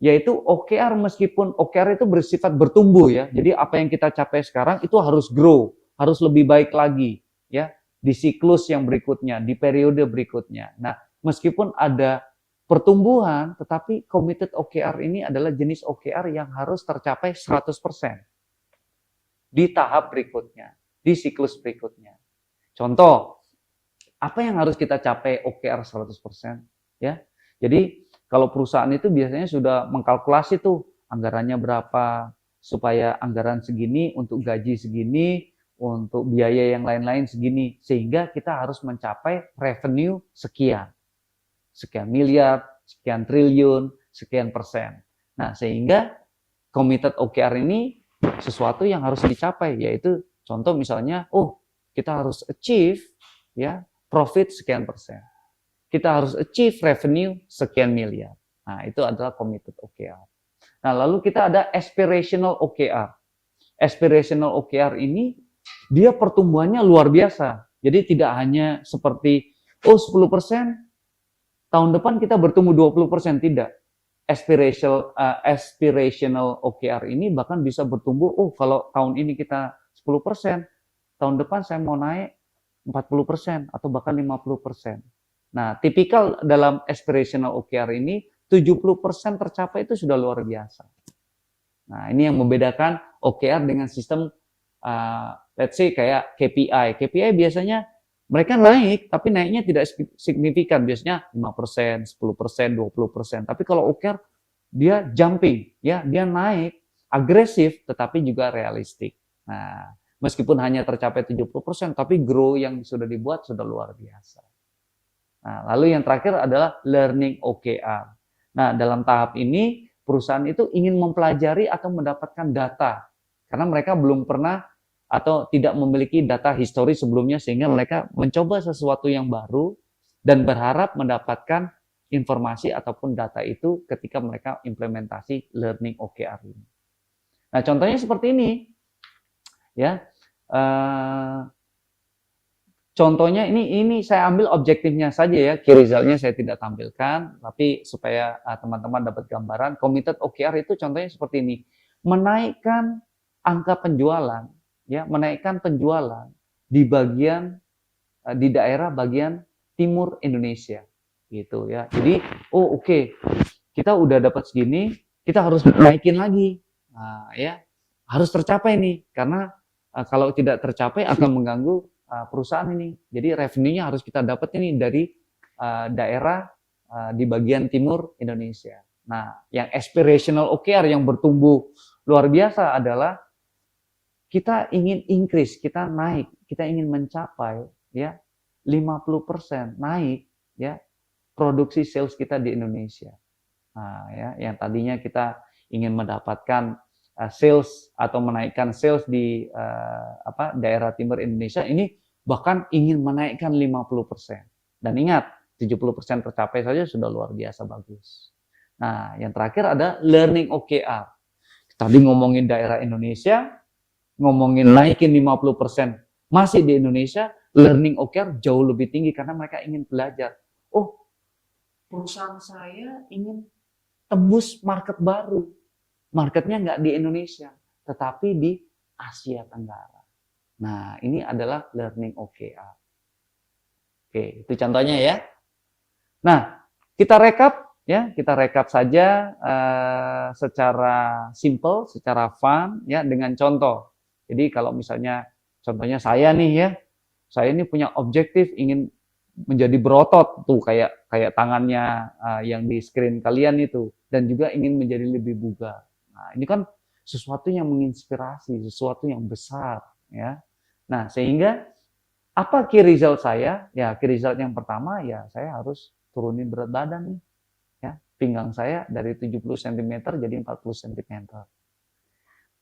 yaitu OKR meskipun OKR itu bersifat bertumbuh ya. Jadi apa yang kita capai sekarang itu harus grow, harus lebih baik lagi ya di siklus yang berikutnya, di periode berikutnya. Nah, meskipun ada pertumbuhan, tetapi committed OKR ini adalah jenis OKR yang harus tercapai 100% di tahap berikutnya, di siklus berikutnya. Contoh, apa yang harus kita capai OKR 100%? Ya. Jadi kalau perusahaan itu biasanya sudah mengkalkulasi tuh anggarannya berapa, supaya anggaran segini untuk gaji segini, untuk biaya yang lain-lain segini, sehingga kita harus mencapai revenue sekian. Sekian miliar, sekian triliun, sekian persen. Nah, sehingga committed OKR ini sesuatu yang harus dicapai, yaitu contoh misalnya, oh kita harus achieve ya profit sekian persen. Kita harus achieve revenue sekian miliar. Nah, itu adalah committed OKR. Nah, lalu kita ada aspirational OKR. Aspirational OKR ini dia pertumbuhannya luar biasa. Jadi tidak hanya seperti oh 10%, tahun depan kita bertumbuh 20%, tidak. Aspirational OKR ini bahkan bisa bertumbuh, oh kalau tahun ini kita 10%, tahun depan saya mau naik 40% atau bahkan 50%. Nah, tipikal dalam aspirational OKR ini 70% tercapai itu sudah luar biasa. Nah, ini yang membedakan OKR dengan sistem let's say kayak KPI. KPI biasanya mereka naik, tapi naiknya tidak signifikan. Biasanya 5%, 10%, 20%. Tapi kalau OKR, dia jumping, ya, dia naik, agresif, tetapi juga realistik. Nah, meskipun hanya tercapai 70%, tapi grow yang sudah dibuat sudah luar biasa. Nah, lalu yang terakhir adalah learning OKR. Nah, dalam tahap ini, perusahaan itu ingin mempelajari atau mendapatkan data. Karena mereka belum pernah atau tidak memiliki data histori sebelumnya, sehingga mereka mencoba sesuatu yang baru dan berharap mendapatkan informasi ataupun data itu ketika mereka implementasi learning OKR ini. Nah, contohnya seperti ini, ya. Contohnya ini saya ambil objektifnya saja ya, key result-nya saya tidak tampilkan, tapi supaya teman-teman dapat gambaran, committed OKR itu contohnya seperti ini, menaikkan angka penjualan, ya, menaikkan penjualan di bagian di daerah bagian timur Indonesia, gitu ya. Jadi, oh oke, kita udah dapat segini, kita harus naikin lagi, nah, ya, harus tercapai nih, karena kalau tidak tercapai akan mengganggu perusahaan ini. Jadi revenue-nya harus kita dapat ini dari daerah di bagian timur Indonesia. Nah, yang aspirational OKR yang bertumbuh luar biasa adalah kita ingin increase, kita naik, kita ingin mencapai ya 50% naik ya produksi sales kita di Indonesia. Nah, ya, yang tadinya kita ingin mendapatkan sales atau menaikkan sales di daerah timur Indonesia ini bahkan ingin menaikkan 50%. Dan ingat, 70% tercapai saja sudah luar biasa bagus. Nah, yang terakhir ada learning OKR. Tadi ngomongin daerah Indonesia, ngomongin naikin 50% masih di Indonesia, learning OKR jauh lebih tinggi karena mereka ingin belajar. Oh, perusahaan saya ingin tembus market baru. Marketnya nggak di Indonesia, tetapi di Asia Tenggara. Nah, ini adalah learning OKR. Oke, itu contohnya ya. Nah, kita rekap saja secara simple, secara fun ya dengan contoh. Jadi kalau misalnya contohnya saya nih ya, saya ini punya objektif ingin menjadi berotot tuh kayak tangannya yang di screen kalian itu, dan juga ingin menjadi lebih bugar. Nah, ini kan sesuatu yang menginspirasi, sesuatu yang besar ya. Nah, sehingga apa key result saya? Ya, key result yang pertama ya saya harus turunin berat badan nih. Ya, pinggang saya dari 70 cm jadi 40 cm.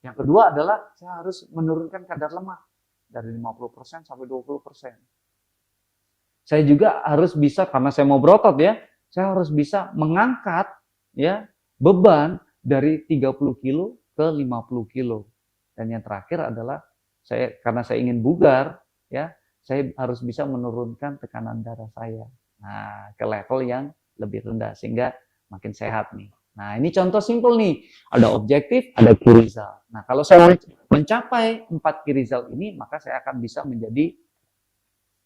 Yang kedua adalah saya harus menurunkan kadar lemak dari 50% sampai 20%. Saya juga harus bisa, karena saya mau berotot ya, saya harus bisa mengangkat ya beban dari 30 kilo ke 50 kilo. Dan yang terakhir adalah karena saya ingin bugar ya, saya harus bisa menurunkan tekanan darah saya. Nah, ke level yang lebih rendah sehingga makin sehat nih. Nah, ini contoh simpel nih. Ada objektif, ada key result. Nah, kalau saya mencapai 4 key result ini, maka saya akan bisa menjadi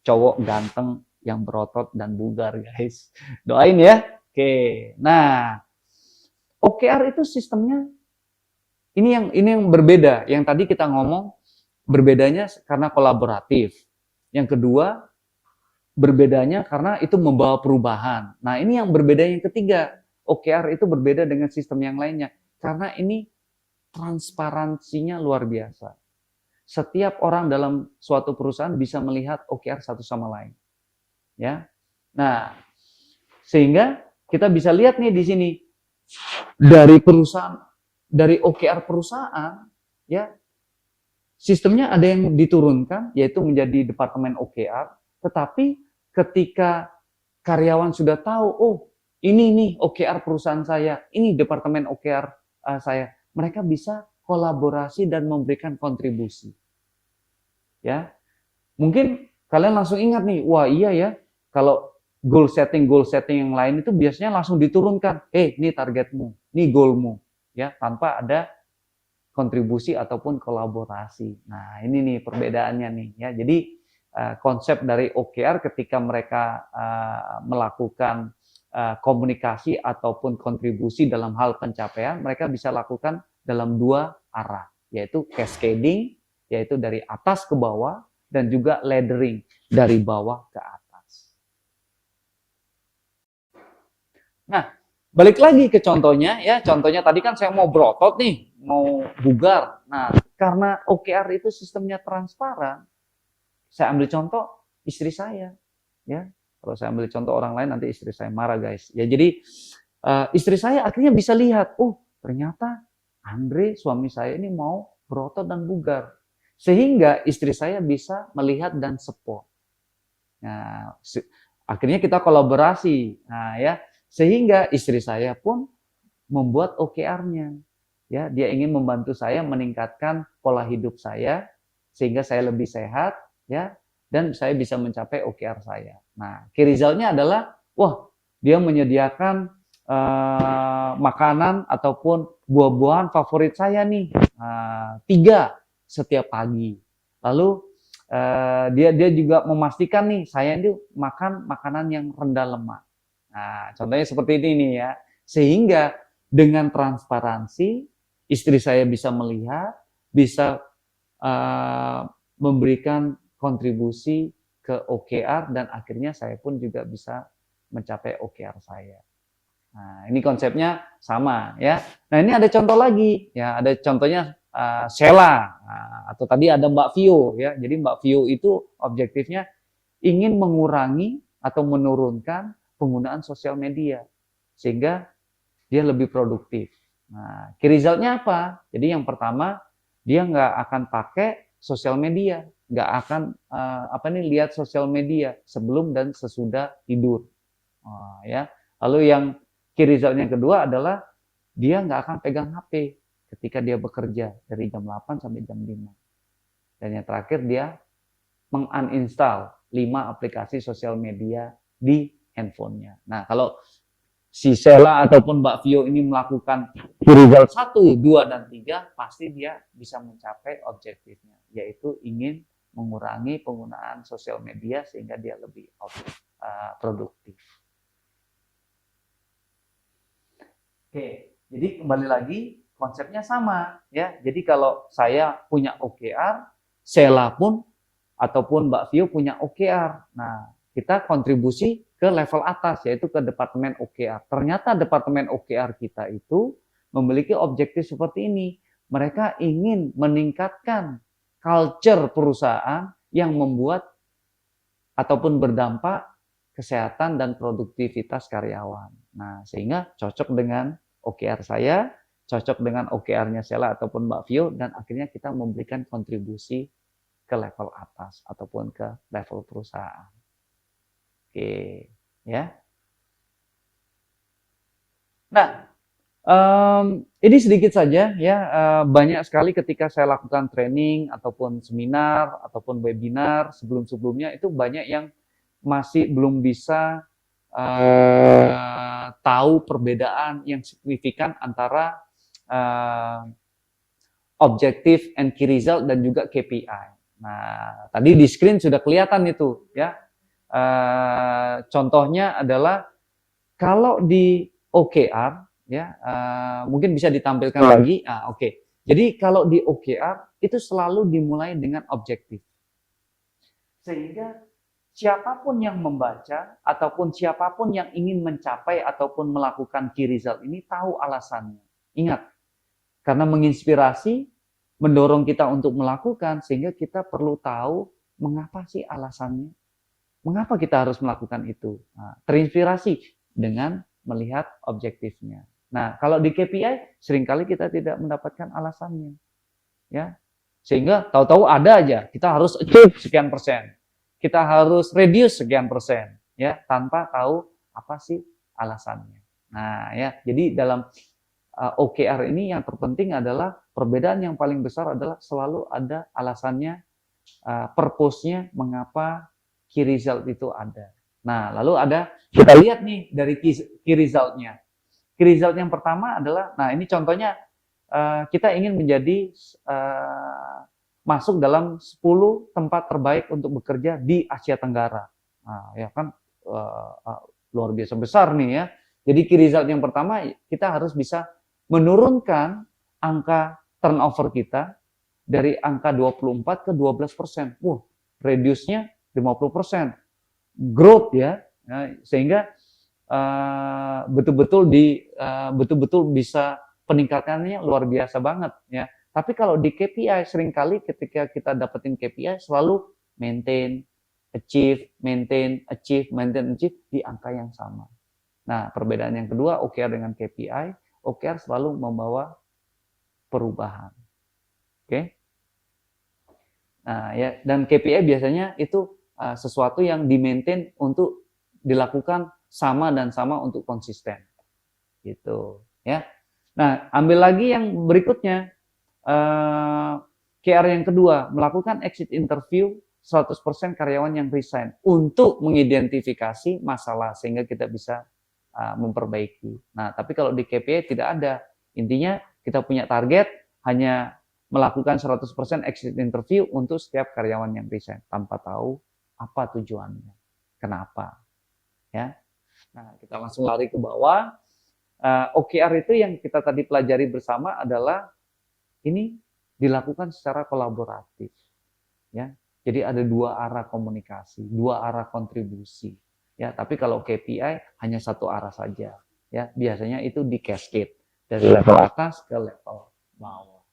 cowok ganteng yang berotot dan bugar, guys. Doain ya. Oke. Nah, OKR itu sistemnya ini yang berbeda. Yang tadi kita ngomong berbedanya karena kolaboratif. Yang kedua, berbedanya karena itu membawa perubahan. Nah, ini yang berbeda yang ketiga. OKR itu berbeda dengan sistem yang lainnya karena ini transparansinya luar biasa. Setiap orang dalam suatu perusahaan bisa melihat OKR satu sama lain. Ya. Nah, sehingga kita bisa lihat nih di sini dari perusahaan, dari OKR perusahaan, ya, sistemnya ada yang diturunkan, yaitu menjadi departemen OKR, tetapi ketika karyawan sudah tahu, oh ini nih OKR perusahaan saya, ini departemen OKR saya, mereka bisa kolaborasi dan memberikan kontribusi. Ya, mungkin kalian langsung ingat nih, wah iya ya, kalau goal setting yang lain itu biasanya langsung diturunkan, ini targetmu, ini goalmu, ya, tanpa ada kontribusi ataupun kolaborasi. Nah, ini nih perbedaannya nih ya. Jadi konsep dari OKR ketika mereka melakukan komunikasi ataupun kontribusi dalam hal pencapaian, mereka bisa lakukan dalam dua arah, yaitu cascading, yaitu dari atas ke bawah, dan juga laddering, dari bawah ke atas. Nah, balik lagi ke contohnya ya. Contohnya tadi kan saya mau berotot nih, mau bugar. Nah, karena OKR itu sistemnya transparan, saya ambil contoh istri saya, ya. Kalau saya ambil contoh orang lain nanti istri saya marah, guys. Ya, jadi istri saya akhirnya bisa lihat, oh ternyata Andre suami saya ini mau berotot dan bugar, sehingga istri saya bisa melihat dan support. Nah, akhirnya kita kolaborasi, nah ya, sehingga istri saya pun membuat OKR-nya. Ya, dia ingin membantu saya meningkatkan pola hidup saya sehingga saya lebih sehat, ya, dan saya bisa mencapai OKR saya. Nah, key result-nya adalah, wah, dia menyediakan makanan ataupun buah-buahan favorit saya nih, 3 setiap pagi. Lalu dia juga memastikan nih saya ini makan makanan yang rendah lemak. Nah, contohnya seperti ini nih ya. Sehingga dengan transparansi istri saya bisa melihat, bisa memberikan kontribusi ke OKR dan akhirnya saya pun juga bisa mencapai OKR saya. Nah, ini konsepnya sama ya. Nah, ini ada contoh lagi ya, ada contohnya Sheila atau tadi ada Mbak Vio ya. Jadi Mbak Vio itu objektifnya ingin mengurangi atau menurunkan penggunaan sosial media sehingga dia lebih produktif. Nah, key result-nya apa? Jadi yang pertama, dia nggak akan pakai sosial media, nggak akan lihat sosial media sebelum dan sesudah tidur. Ya. Lalu yang key result yang kedua adalah dia nggak akan pegang HP ketika dia bekerja dari jam 8 sampai jam 5. Dan yang terakhir dia menguninstall 5 aplikasi sosial media di handphonenya. Nah, kalau si Sheila ataupun Mbak Vio ini melakukan result 1, 2, dan 3, pasti dia bisa mencapai objektifnya, yaitu ingin mengurangi penggunaan sosial media sehingga dia lebih produktif. Oke, jadi kembali lagi konsepnya sama ya. Jadi kalau saya punya OKR, Sheila pun ataupun Mbak Vio punya OKR. Nah, kita kontribusi ke level atas, yaitu ke departemen OKR. Ternyata departemen OKR kita itu memiliki objektif seperti ini. Mereka ingin meningkatkan culture perusahaan yang membuat ataupun berdampak kesehatan dan produktivitas karyawan. Nah, sehingga cocok dengan OKR saya, cocok dengan OKR-nya Sheila ataupun Mbak Vio, dan akhirnya kita memberikan kontribusi ke level atas ataupun ke level perusahaan. Oke, ya. Nah, ini sedikit saja ya, banyak sekali ketika saya lakukan training ataupun seminar ataupun webinar sebelum-sebelumnya itu banyak yang masih belum bisa tahu perbedaan yang signifikan antara objective and key result dan juga KPI. Nah, tadi di screen sudah kelihatan itu ya. Contohnya adalah kalau di OKR ya, mungkin bisa ditampilkan lagi. Oke. Jadi kalau di OKR itu selalu dimulai dengan objektif. Sehingga siapapun yang membaca ataupun siapapun yang ingin mencapai ataupun melakukan key result ini tahu alasannya. Ingat, karena menginspirasi, mendorong kita untuk melakukan, sehingga kita perlu tahu mengapa sih alasannya. Mengapa kita harus melakukan itu? Nah, terinspirasi dengan melihat objektifnya. Nah, kalau di KPI, seringkali kita tidak mendapatkan alasannya. Ya, sehingga tahu-tahu ada aja, kita harus achieve sekian persen. Kita harus reduce sekian persen. Ya, tanpa tahu apa sih alasannya. Nah, ya, jadi dalam OKR ini yang terpenting adalah perbedaan yang paling besar adalah selalu ada alasannya, purpose-nya, mengapa key result itu ada. Nah, lalu ada, kita lihat nih dari key result-nya. Key result yang pertama adalah, nah ini contohnya, kita ingin menjadi, masuk dalam 10 tempat terbaik untuk bekerja di Asia Tenggara. Nah, ya kan, luar biasa besar nih ya. Jadi key result yang pertama, kita harus bisa menurunkan angka turnover kita dari angka 24 ke 12%. Wah, reduce-nya 50%. Growth ya, sehingga betul-betul bisa peningkatannya luar biasa banget ya. Tapi kalau di KPI seringkali ketika kita dapetin KPI selalu maintain, achieve di angka yang sama. Nah, perbedaan yang kedua OKR dengan KPI, OKR selalu membawa perubahan. Oke. Nah, ya, dan KPI biasanya itu sesuatu yang di-maintain untuk dilakukan sama dan sama untuk konsisten. Gitu, ya. Nah, ambil lagi yang berikutnya. KR yang kedua, melakukan exit interview 100% karyawan yang resign untuk mengidentifikasi masalah sehingga kita bisa memperbaiki. Nah, tapi kalau di KPI tidak ada. Intinya kita punya target hanya melakukan 100% exit interview untuk setiap karyawan yang resign tanpa tahu apa tujuannya. Kenapa? Ya. Nah, kita langsung lari ke bawah. OKR itu yang kita tadi pelajari bersama adalah ini dilakukan secara kolaboratif. Ya. Jadi ada dua arah komunikasi, dua arah kontribusi. Ya, tapi kalau KPI hanya satu arah saja. Ya, biasanya itu di cascade dari level atas ke level bawah.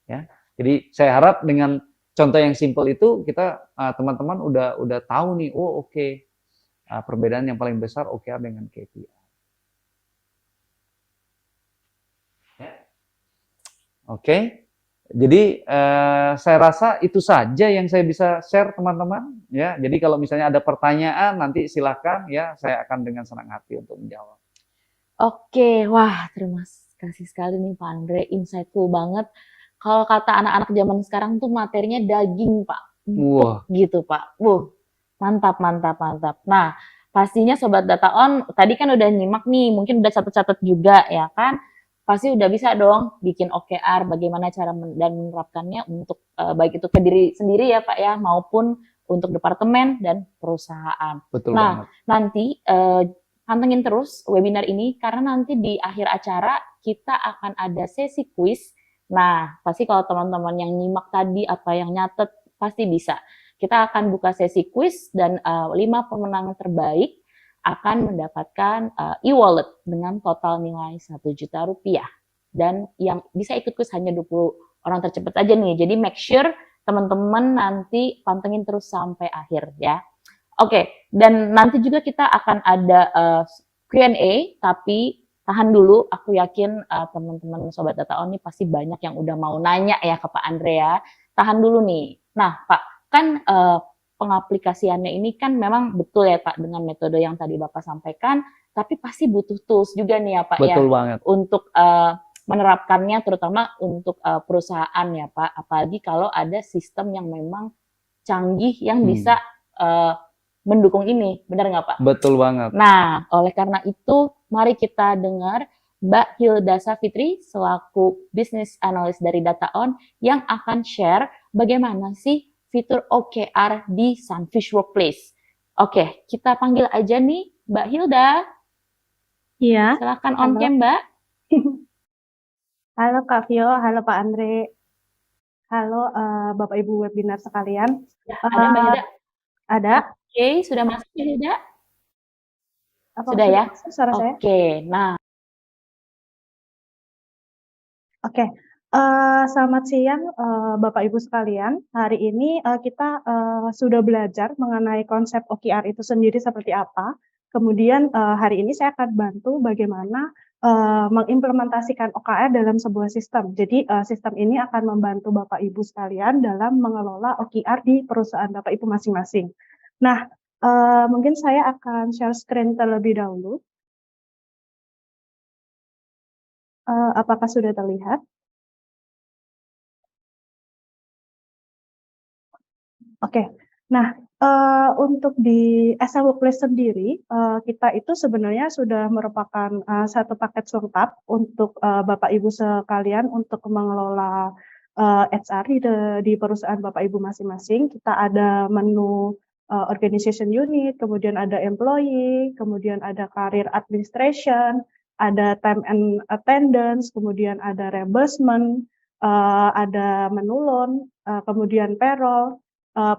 Ya. Jadi saya harap dengan contoh yang simpel itu kita teman-teman udah tahu nih, oh oke. Perbedaan yang paling besar OKR dengan KPI. Ya. Oke. Jadi saya rasa itu saja yang saya bisa share teman-teman ya. Jadi kalau misalnya ada pertanyaan nanti silakan ya, saya akan dengan senang hati untuk menjawab. Oke, wah terima kasih sekali nih Pak Andre, insightful banget. Kalau kata anak-anak zaman sekarang tuh materinya daging Pak, empuk gitu Pak. Mantap. Nah, pastinya Sobat Data On tadi kan udah nyimak nih, mungkin udah catat-catat juga ya kan. Pasti udah bisa dong bikin OKR, bagaimana cara dan menerapkannya untuk baik itu ke diri sendiri ya Pak ya, maupun untuk departemen dan perusahaan. Betul banget. Nanti pantengin terus webinar ini karena nanti di akhir acara kita akan ada sesi kuis. Nah, pasti kalau teman-teman yang nyimak tadi apa yang nyatet pasti bisa. Kita akan buka sesi kuis dan 5 pemenang terbaik akan mendapatkan e-wallet dengan total nilai Rp1.000.000. Dan yang bisa ikut kuis hanya 20 orang tercepat aja nih. Jadi make sure teman-teman nanti pantengin terus sampai akhir ya. Oke, dan nanti juga kita akan ada Q&A, tapi tahan dulu. Aku yakin teman-teman Sobat Data On ini pasti banyak yang udah mau nanya ya ke Pak Andre ya. Tahan dulu nih. Nah, Pak, kan pengaplikasiannya ini kan memang betul ya Pak dengan metode yang tadi Bapak sampaikan, tapi pasti butuh tools juga nih ya Pak ya Betul banget. untuk menerapkannya terutama untuk perusahaan ya Pak, apalagi kalau ada sistem yang memang canggih yang bisa mendukung ini, benar nggak Pak? Betul banget. Nah, oleh karena itu, mari kita dengar Mbak Hilda Safitri selaku Business Analyst dari DataOn yang akan share bagaimana sih fitur OKR di Sunfish Workplace. Oke, kita panggil aja nih Mbak Hilda. Iya, Silakan on halo. cam Mbak. Halo Kak Vio, halo Pak Andre, halo Bapak Ibu webinar sekalian. Ada Mbak Hilda? Ada? Oke, sudah masuk Mbak Hilda? Apa Sudah ya? masuk suara saya? Oke, nah Oke, selamat siang Bapak Ibu sekalian. Hari ini kita sudah belajar mengenai konsep OKR itu sendiri seperti apa. Kemudian hari ini saya akan bantu bagaimana mengimplementasikan OKR dalam sebuah sistem. Jadi sistem ini akan membantu Bapak Ibu sekalian dalam mengelola OKR di perusahaan Bapak Ibu masing-masing. Nah, mungkin saya akan share screen terlebih dahulu. Apakah sudah terlihat? Oke. Nah, untuk di SM Workplace sendiri, kita itu sebenarnya sudah merupakan satu paket lengkap untuk Bapak Ibu sekalian untuk mengelola HR di perusahaan Bapak Ibu masing-masing. Kita ada menu organization unit, kemudian ada employee, kemudian ada career administration, ada time and attendance, kemudian ada reimbursement, ada menu loan, kemudian payroll,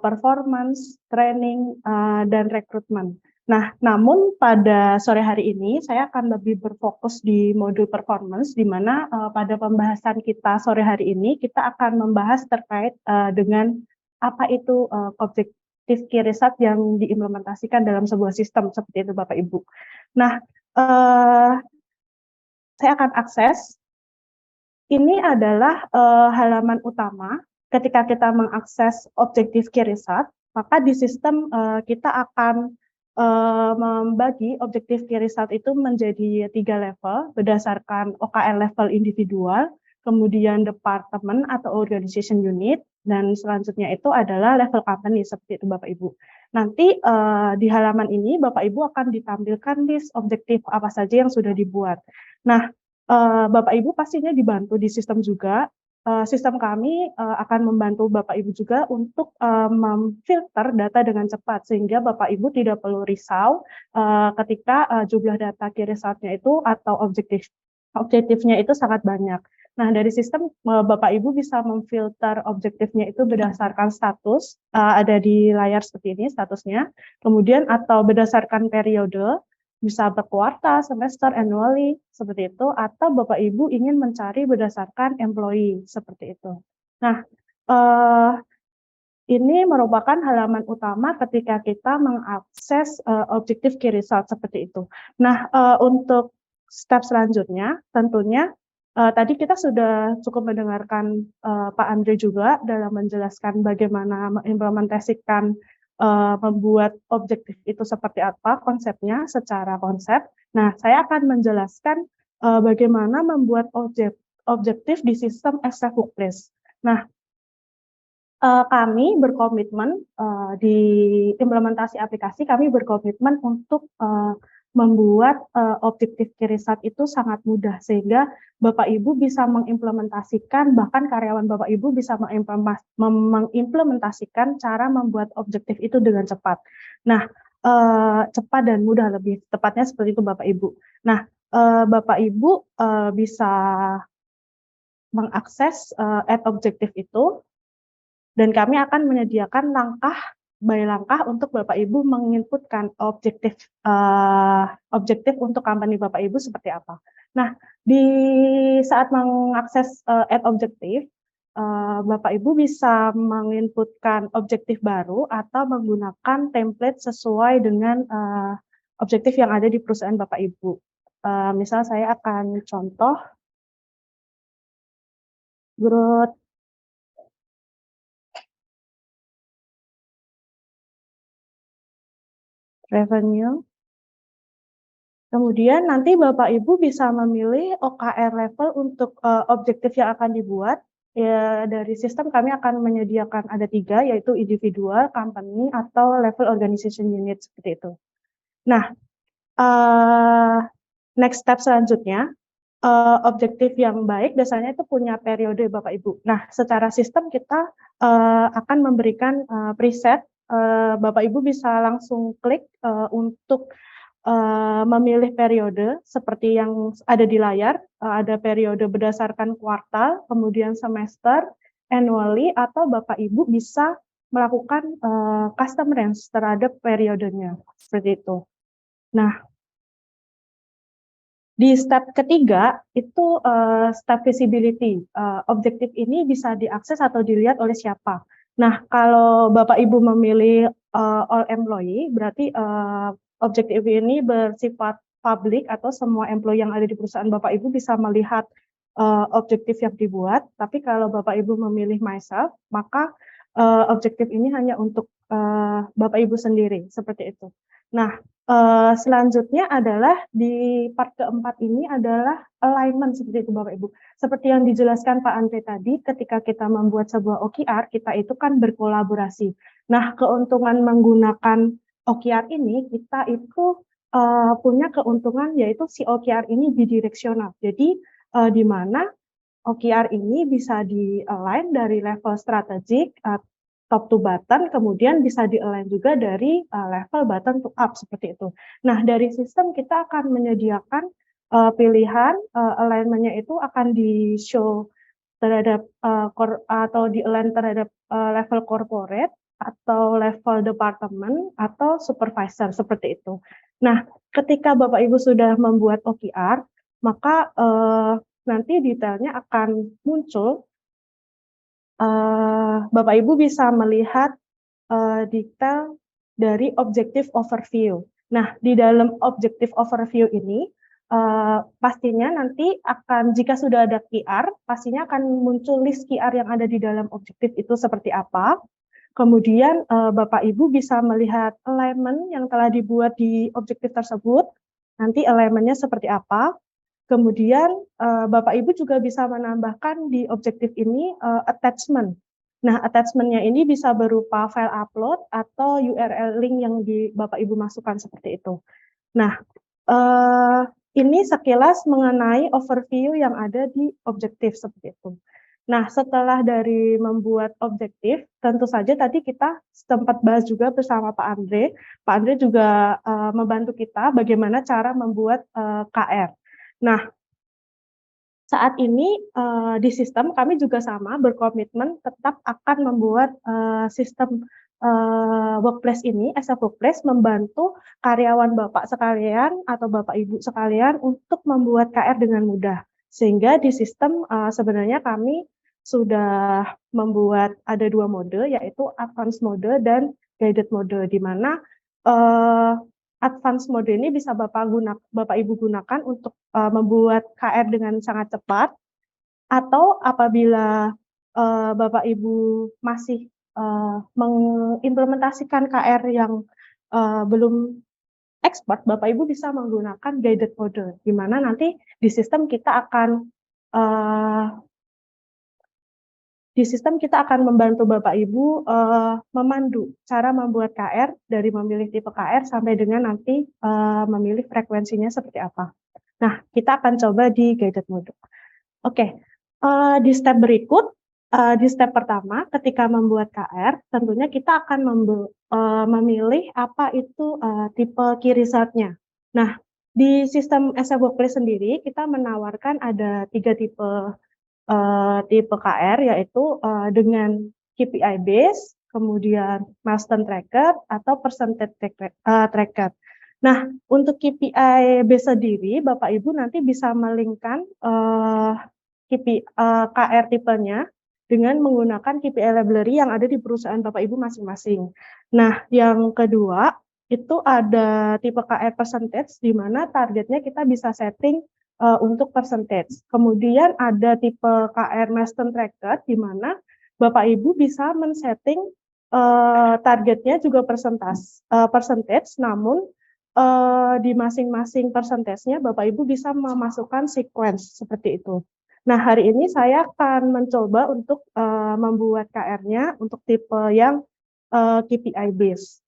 performance, training, dan rekrutmen. Nah, namun pada sore hari ini saya akan lebih berfokus di modul performance, di mana pada pembahasan kita sore hari ini kita akan membahas terkait dengan apa itu objektif key result yang diimplementasikan dalam sebuah sistem seperti itu Bapak Ibu. Nah, saya akan akses. Ini adalah halaman utama. Ketika kita mengakses objektif key result, maka di sistem kita akan membagi objektif key result itu menjadi 3 level berdasarkan OKR level individual, kemudian departemen atau organization unit, dan selanjutnya itu adalah level company seperti itu Bapak Ibu. Nanti di halaman ini Bapak Ibu akan ditampilkan list objektif apa saja yang sudah dibuat. Nah, Bapak Ibu pastinya dibantu di sistem juga. Sistem kami akan membantu Bapak Ibu juga untuk memfilter data dengan cepat sehingga Bapak Ibu tidak perlu risau ketika jumlah data key result-nya itu atau objektifnya itu sangat banyak. Nah, dari sistem Bapak Ibu bisa memfilter objektifnya itu berdasarkan status, ada di layar seperti ini statusnya, kemudian atau berdasarkan periode, bisa per kuartal, semester, annually, seperti itu, atau Bapak Ibu ingin mencari berdasarkan employee, seperti itu. Nah, ini merupakan halaman utama ketika kita mengakses objektif key result seperti itu. Nah, untuk step selanjutnya, tentunya tadi kita sudah cukup mendengarkan Pak Andre juga dalam menjelaskan bagaimana mengimplementasikan membuat objektif itu seperti apa konsepnya secara konsep. Nah, saya akan menjelaskan bagaimana membuat objektif di sistem SF Workplace. Nah, kami berkomitmen di implementasi aplikasi, kami berkomitmen untuk membuat objektif key result itu sangat mudah sehingga Bapak Ibu bisa mengimplementasikan, bahkan karyawan Bapak Ibu bisa mengimplementasikan cara membuat objektif itu dengan cepat. Nah, cepat dan mudah lebih tepatnya seperti itu Bapak Ibu. Nah, Bapak Ibu bisa mengakses add objektif itu dan kami akan menyediakan langkah by langkah untuk Bapak Ibu menginputkan objektif untuk company Bapak Ibu seperti apa. Nah, di saat mengakses add objektif, Bapak Ibu bisa menginputkan objektif baru atau menggunakan template sesuai dengan objektif yang ada di perusahaan Bapak Ibu. Misal saya akan contoh growth revenue. Kemudian nanti Bapak Ibu bisa memilih OKR level untuk objektif yang akan dibuat. Ya, dari sistem kami akan menyediakan ada 3, yaitu individual, company, atau level organization unit seperti itu. Nah, next step selanjutnya, objektif yang baik biasanya itu punya periode Bapak Ibu. Nah, secara sistem kita akan memberikan preset. Bapak Ibu bisa langsung klik untuk memilih periode seperti yang ada di layar, ada periode berdasarkan kuartal, kemudian semester, annually, atau Bapak Ibu bisa melakukan custom range terhadap periodenya, seperti itu. Nah, di step ketiga itu step visibility. Objektif ini bisa diakses atau dilihat oleh siapa. Nah, kalau Bapak Ibu memilih all employee, berarti objektif ini bersifat publik atau semua employee yang ada di perusahaan Bapak Ibu bisa melihat objektif yang dibuat. Tapi kalau Bapak Ibu memilih myself, maka objektif ini hanya untuk Bapak Ibu sendiri, seperti itu. Nah, selanjutnya adalah di part keempat ini adalah alignment seperti itu Bapak Ibu. Seperti yang dijelaskan Pak Andre tadi, ketika kita membuat sebuah OKR, kita itu kan berkolaborasi. Nah, keuntungan menggunakan OKR ini, kita itu punya keuntungan yaitu si OKR ini bidireksional. Jadi, di mana OKR ini bisa di-align dari level strategik, top to bottom, kemudian bisa di-align juga dari level bottom to up, seperti itu. Nah, dari sistem kita akan menyediakan pilihan, alignment-nya itu akan di-show terhadap atau di-align terhadap level corporate, atau level departemen, atau supervisor, seperti itu. Nah, ketika Bapak Ibu sudah membuat OKR, maka nanti detailnya akan muncul. Bapak Ibu bisa melihat detail dari objective overview. Nah, di dalam objective overview ini, pastinya nanti akan, jika sudah ada QR, pastinya akan muncul list QR yang ada di dalam objektif itu seperti apa. Kemudian Bapak Ibu bisa melihat alignment yang telah dibuat di objektif tersebut, nanti alignment-nya seperti apa. Kemudian Bapak Ibu juga bisa menambahkan di objektif ini attachment. Nah, attachment-nya ini bisa berupa file upload atau URL link yang Bapak Ibu masukkan seperti itu. Nah, ini sekilas mengenai overview yang ada di objektif seperti itu. Nah, setelah dari membuat objektif, tentu saja tadi kita sempat bahas juga bersama Pak Andre. Pak Andre juga membantu kita bagaimana cara membuat KR. Nah, saat ini di sistem kami juga sama berkomitmen tetap akan membuat sistem workplace ini, as a workplace, membantu karyawan Bapak sekalian atau Bapak Ibu sekalian untuk membuat KR dengan mudah. Sehingga di sistem sebenarnya kami sudah membuat ada 2 mode, yaitu advanced mode dan guided mode, di mana advance mode ini bisa Bapak Ibu gunakan untuk membuat KR dengan sangat cepat, atau apabila Bapak Ibu masih mengimplementasikan KR yang belum expert, Bapak Ibu bisa menggunakan guided mode, di mana nanti di sistem kita akan membantu Bapak Ibu memandu cara membuat KR dari memilih tipe KR sampai dengan nanti memilih frekuensinya seperti apa. Nah, kita akan coba di guided mode. Oke, di step berikut, di step pertama ketika membuat KR, tentunya kita akan memilih apa itu tipe key result-nya. Nah, di sistem as a workplace sendiri, kita menawarkan ada 3 tipe KR, yaitu dengan KPI base, kemudian milestone tracker, atau percentage tracker. Nah, untuk KPI base sendiri, Bapak Ibu nanti bisa melingkan KR tipenya dengan menggunakan KPI library yang ada di perusahaan Bapak Ibu masing-masing. Nah, yang kedua, itu ada tipe KR percentage, di mana targetnya kita bisa setting untuk percentage. Kemudian ada tipe KR milestone tracker, di mana Bapak Ibu bisa men-setting targetnya juga percentage, namun di masing-masing persentasenya Bapak Ibu bisa memasukkan sequence seperti itu. Nah, hari ini saya akan mencoba untuk membuat KR-nya untuk tipe yang KPI based.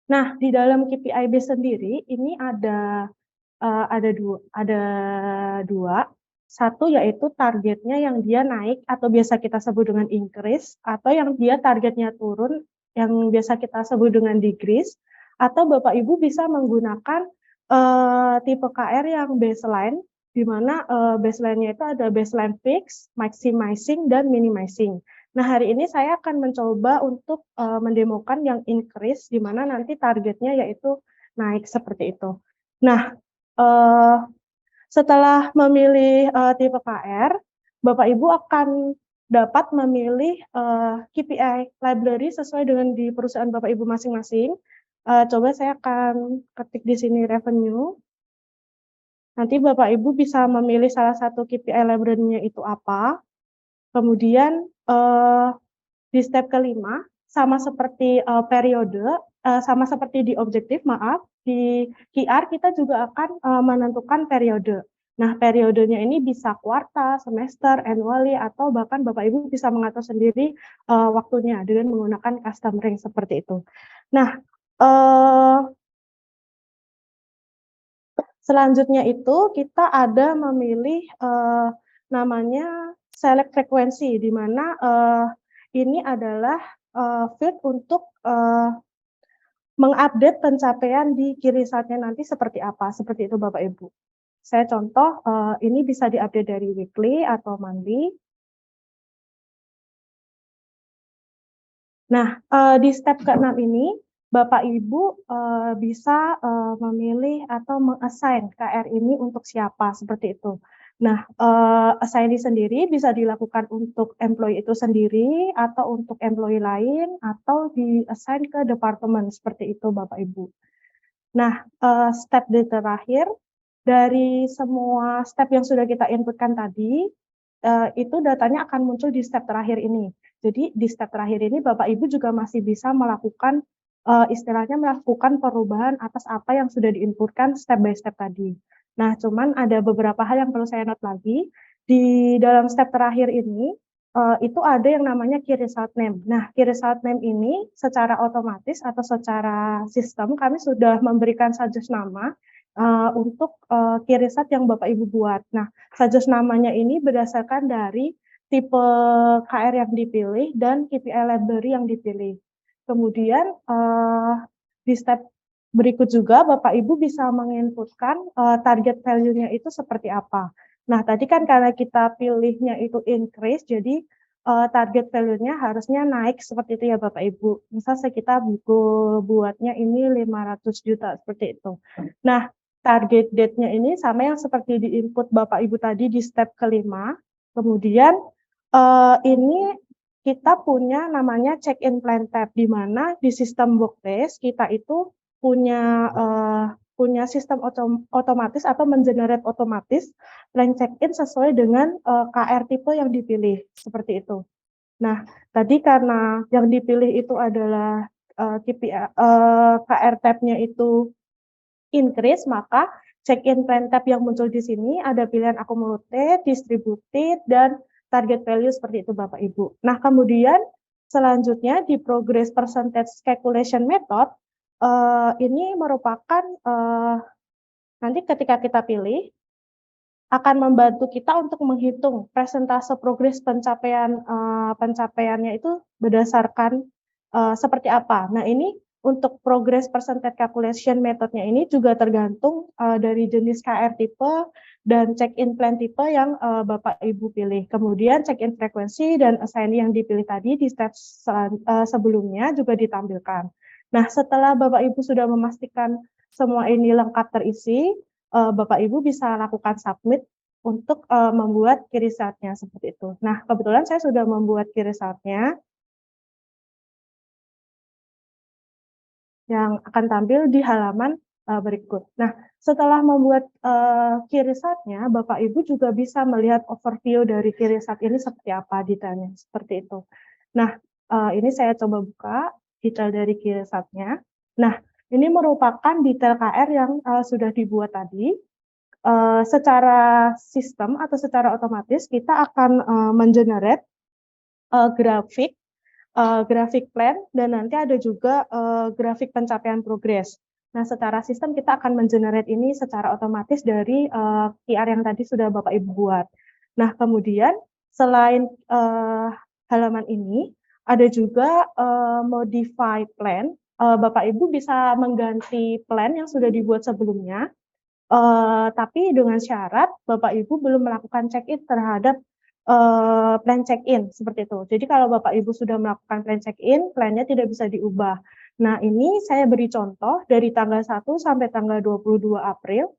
Nah, di dalam KPI based sendiri ini ada dua. Satu yaitu targetnya yang dia naik atau biasa kita sebut dengan increase, atau yang dia targetnya turun yang biasa kita sebut dengan decrease, atau Bapak Ibu bisa menggunakan tipe KR yang baseline, di mana baseline-nya itu ada baseline fix, maximizing, dan minimizing. Nah, hari ini saya akan mencoba untuk mendemokan yang increase, di mana nanti targetnya yaitu naik seperti itu. Nah, setelah memilih tipe KR, Bapak Ibu akan dapat memilih KPI library sesuai dengan di perusahaan Bapak Ibu masing-masing. Coba saya akan ketik di sini revenue. Nanti Bapak Ibu bisa memilih salah satu KPI library-nya itu apa. Kemudian di step kelima, sama seperti sama seperti di objektif, di QR kita juga akan menentukan periode. Nah, periodenya ini bisa kuartal, semester, annually, atau bahkan Bapak Ibu bisa mengatur sendiri waktunya dengan menggunakan custom ring seperti itu. Nah, selanjutnya itu kita ada memilih namanya select frekuensi, di mana ini adalah field untuk mengupdate pencapaian di KIRISAT-nya nanti seperti apa, seperti itu Bapak Ibu. Saya contoh, ini bisa diupdate dari weekly atau monthly. Nah, di step ke-6 ini, Bapak Ibu bisa memilih atau meng-assign KR ini untuk siapa, seperti itu. Nah, assign sendiri bisa dilakukan untuk employee itu sendiri, atau untuk employee lain, atau di-assign ke departemen, seperti itu Bapak Ibu. Nah, step terakhir, dari semua step yang sudah kita inputkan tadi, itu datanya akan muncul di step terakhir ini. Jadi di step terakhir ini Bapak Ibu juga masih bisa melakukan istilahnya melakukan perubahan atas apa yang sudah diinputkan step by step tadi. Nah, cuman ada beberapa hal yang perlu saya note lagi. Di dalam step terakhir ini, itu ada yang namanya key result name. Nah, key result name ini secara otomatis atau secara sistem kami sudah memberikan suggest nama untuk key result yang Bapak Ibu buat. Nah, suggest namanya ini berdasarkan dari tipe KR yang dipilih dan KPI library yang dipilih. Kemudian di step berikut juga Bapak Ibu bisa menginputkan target value-nya itu seperti apa. Nah, tadi kan karena kita pilihnya itu increase, jadi target value-nya harusnya naik seperti itu ya Bapak Ibu. Misal kita buatnya ini 500 juta seperti itu. Nah, target date-nya ini sama yang seperti di input Bapak Ibu tadi di step kelima. Kemudian ini kita punya namanya check-in plan tab, di mana di sistem workplace kita itu punya sistem otomatis atau mengenerate otomatis plan check-in sesuai dengan KR tipe yang dipilih, seperti itu. Nah, tadi karena yang dipilih itu adalah KR tab-nya itu increase, maka check-in plan tab yang muncul di sini ada pilihan accumulated, distributed, dan target value seperti itu Bapak Ibu. Nah, kemudian selanjutnya di progress percentage calculation method, ini merupakan nanti ketika kita pilih, akan membantu kita untuk menghitung persentase progres pencapaiannya itu berdasarkan seperti apa. Nah, ini untuk progress percentage calculation methodnya ini juga tergantung dari jenis KR tipe dan check-in plan tipe yang Bapak Ibu pilih. Kemudian check-in frekuensi dan assignee yang dipilih tadi di step sebelumnya juga ditampilkan. Nah, setelah Bapak Ibu sudah memastikan semua ini lengkap terisi, Bapak Ibu bisa lakukan submit untuk membuat key result-nya seperti itu. Nah, kebetulan saya sudah membuat key result-nya yang akan tampil di halaman berikut. Nah, setelah membuat key result-nya, Bapak Ibu juga bisa melihat overview dari key result ini seperti apa detailnya, seperti itu. Nah, ini saya coba buka detail dari KIRISAT-nya. Nah, ini merupakan detail KR yang sudah dibuat tadi. Secara sistem atau secara otomatis kita akan mengenerate grafik grafik plan dan nanti ada juga grafik pencapaian progres. Nah, secara sistem kita akan mengenerate ini secara otomatis dari QR yang tadi sudah Bapak Ibu buat. Nah, kemudian selain halaman ini ada juga modify plan. Bapak Ibu bisa mengganti plan yang sudah dibuat sebelumnya. Tapi dengan syarat Bapak Ibu belum melakukan check-in terhadap plan check-in seperti itu. Jadi kalau Bapak Ibu sudah melakukan plan check-in, plannya tidak bisa diubah. Nah, ini saya beri contoh dari tanggal 1 sampai tanggal 22 April.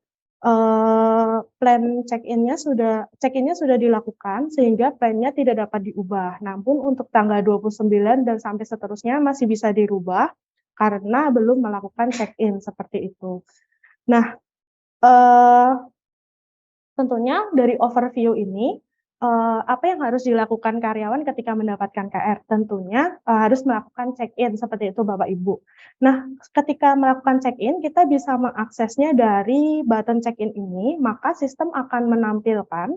Plan check-in-nya sudah dilakukan sehingga plannya tidak dapat diubah. Namun untuk tanggal 29 dan sampai seterusnya masih bisa dirubah karena belum melakukan check-in seperti itu. Nah, tentunya dari overview ini, apa yang harus dilakukan karyawan ketika mendapatkan KR? Tentunya harus melakukan check-in seperti itu Bapak Ibu. Nah, ketika melakukan check-in, kita bisa mengaksesnya dari button check-in ini, maka sistem akan menampilkan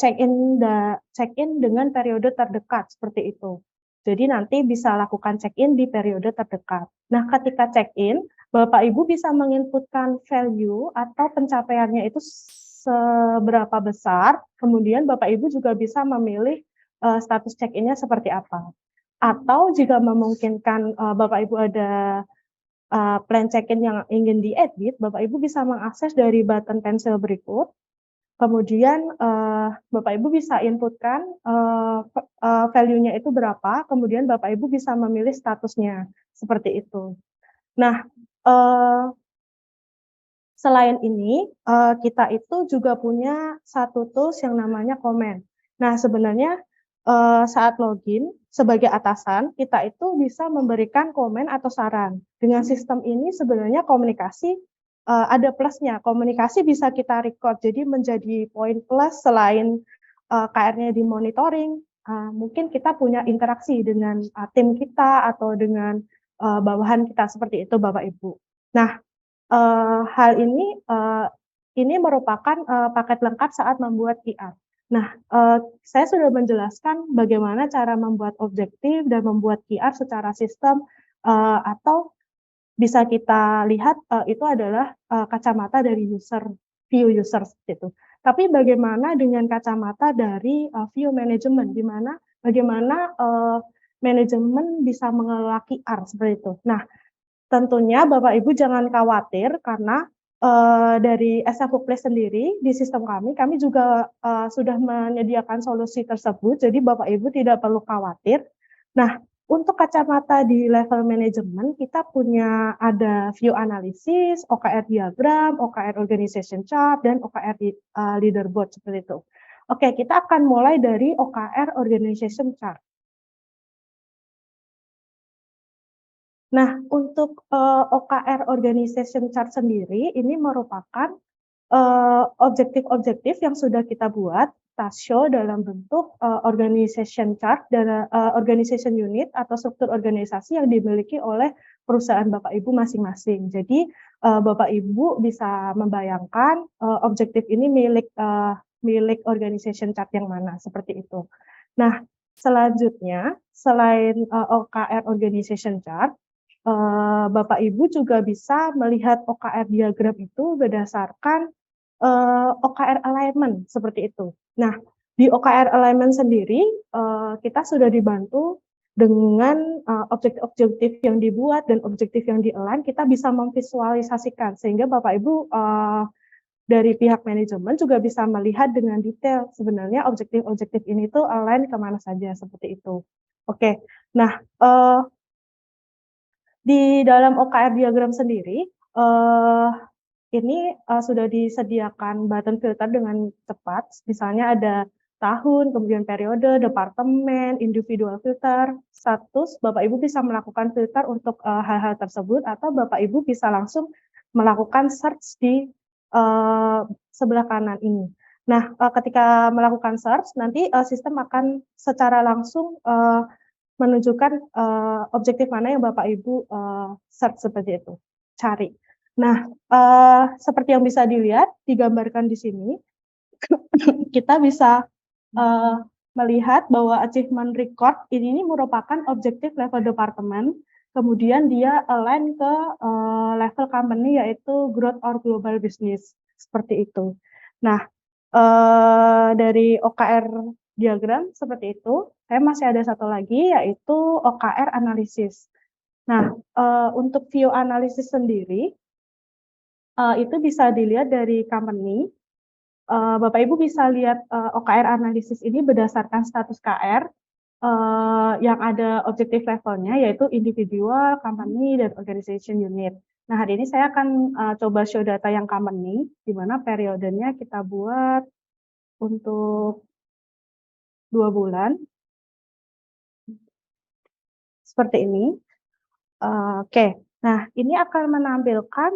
check-in dengan periode terdekat seperti itu. Jadi nanti bisa lakukan check-in di periode terdekat. Nah, ketika check-in, Bapak Ibu bisa menginputkan value atau pencapaiannya itu seberapa besar, kemudian Bapak Ibu juga bisa memilih status check-in-nya seperti apa. Atau jika memungkinkan Bapak Ibu ada plan check-in yang ingin diedit, Bapak Ibu bisa mengakses dari button pensil berikut. Kemudian Bapak Ibu bisa inputkan value-nya itu berapa, kemudian Bapak Ibu bisa memilih statusnya seperti itu. Nah, selain ini, kita itu juga punya satu tools yang namanya komen. Nah, sebenarnya saat login sebagai atasan, kita itu bisa memberikan komen atau saran. Dengan sistem ini sebenarnya komunikasi ada plusnya. Komunikasi bisa kita record, jadi menjadi poin plus selain KR-nya di monitoring, mungkin kita punya interaksi dengan tim kita atau dengan bawahan kita seperti itu, Bapak Ibu. Nah, hal ini merupakan paket lengkap saat membuat QR. Nah, saya sudah menjelaskan bagaimana cara membuat objektif dan membuat QR secara sistem, atau bisa kita lihat itu adalah kacamata dari view user seperti itu. Tapi bagaimana dengan kacamata dari view management, di mana bagaimana manajemen bisa mengelola QR seperti itu. Nah, tentunya Bapak Ibu jangan khawatir karena dari SF Workplace sendiri di sistem kami juga sudah menyediakan solusi tersebut, jadi Bapak Ibu tidak perlu khawatir. Nah, untuk kacamata di level manajemen kita punya ada view analysis, OKR diagram, OKR organization chart, dan OKR leaderboard seperti itu. Oke, kita akan mulai dari OKR organization chart. Nah, untuk OKR Organization Chart sendiri, ini merupakan objektif-objektif yang sudah kita buat, kita show dalam bentuk organization chart dan organization unit atau struktur organisasi yang dimiliki oleh perusahaan Bapak Ibu masing-masing. Jadi Bapak Ibu bisa membayangkan objektif ini milik organization chart yang mana, seperti itu. Nah, selanjutnya, selain OKR Organization Chart, Bapak Ibu juga bisa melihat OKR diagram itu berdasarkan OKR alignment seperti itu. Nah, di OKR alignment sendiri kita sudah dibantu dengan objektif-objektif yang dibuat dan objektif yang di-align, kita bisa memvisualisasikan sehingga Bapak Ibu dari pihak manajemen juga bisa melihat dengan detail sebenarnya objektif-objektif ini tuh align kemana saja seperti itu. Oke, nah di dalam OKR diagram sendiri, ini sudah disediakan button filter dengan cepat, misalnya ada tahun, kemudian periode, departemen, individual filter, status, Bapak Ibu bisa melakukan filter untuk hal-hal tersebut, atau Bapak Ibu bisa langsung melakukan search di sebelah kanan ini. Nah, ketika melakukan search, nanti sistem akan secara langsung menunjukkan objektif mana yang Bapak Ibu search seperti itu, cari. Nah, seperti yang bisa dilihat digambarkan di sini, kita bisa melihat bahwa achievement record ini merupakan objektif level departemen, kemudian dia align ke level company yaitu growth or global business, seperti itu. Nah, dari OKR diagram seperti itu, saya masih ada satu lagi yaitu OKR analisis. Nah, untuk view analisis sendiri, itu bisa dilihat dari company. Bapak Ibu bisa lihat OKR analisis ini berdasarkan status KR yang ada objektif levelnya yaitu individual, company, dan organization unit. Nah, hari ini saya akan coba show data yang company, di mana periodenya kita buat untuk 2 bulan. Seperti ini. Oke. Nah, ini akan menampilkan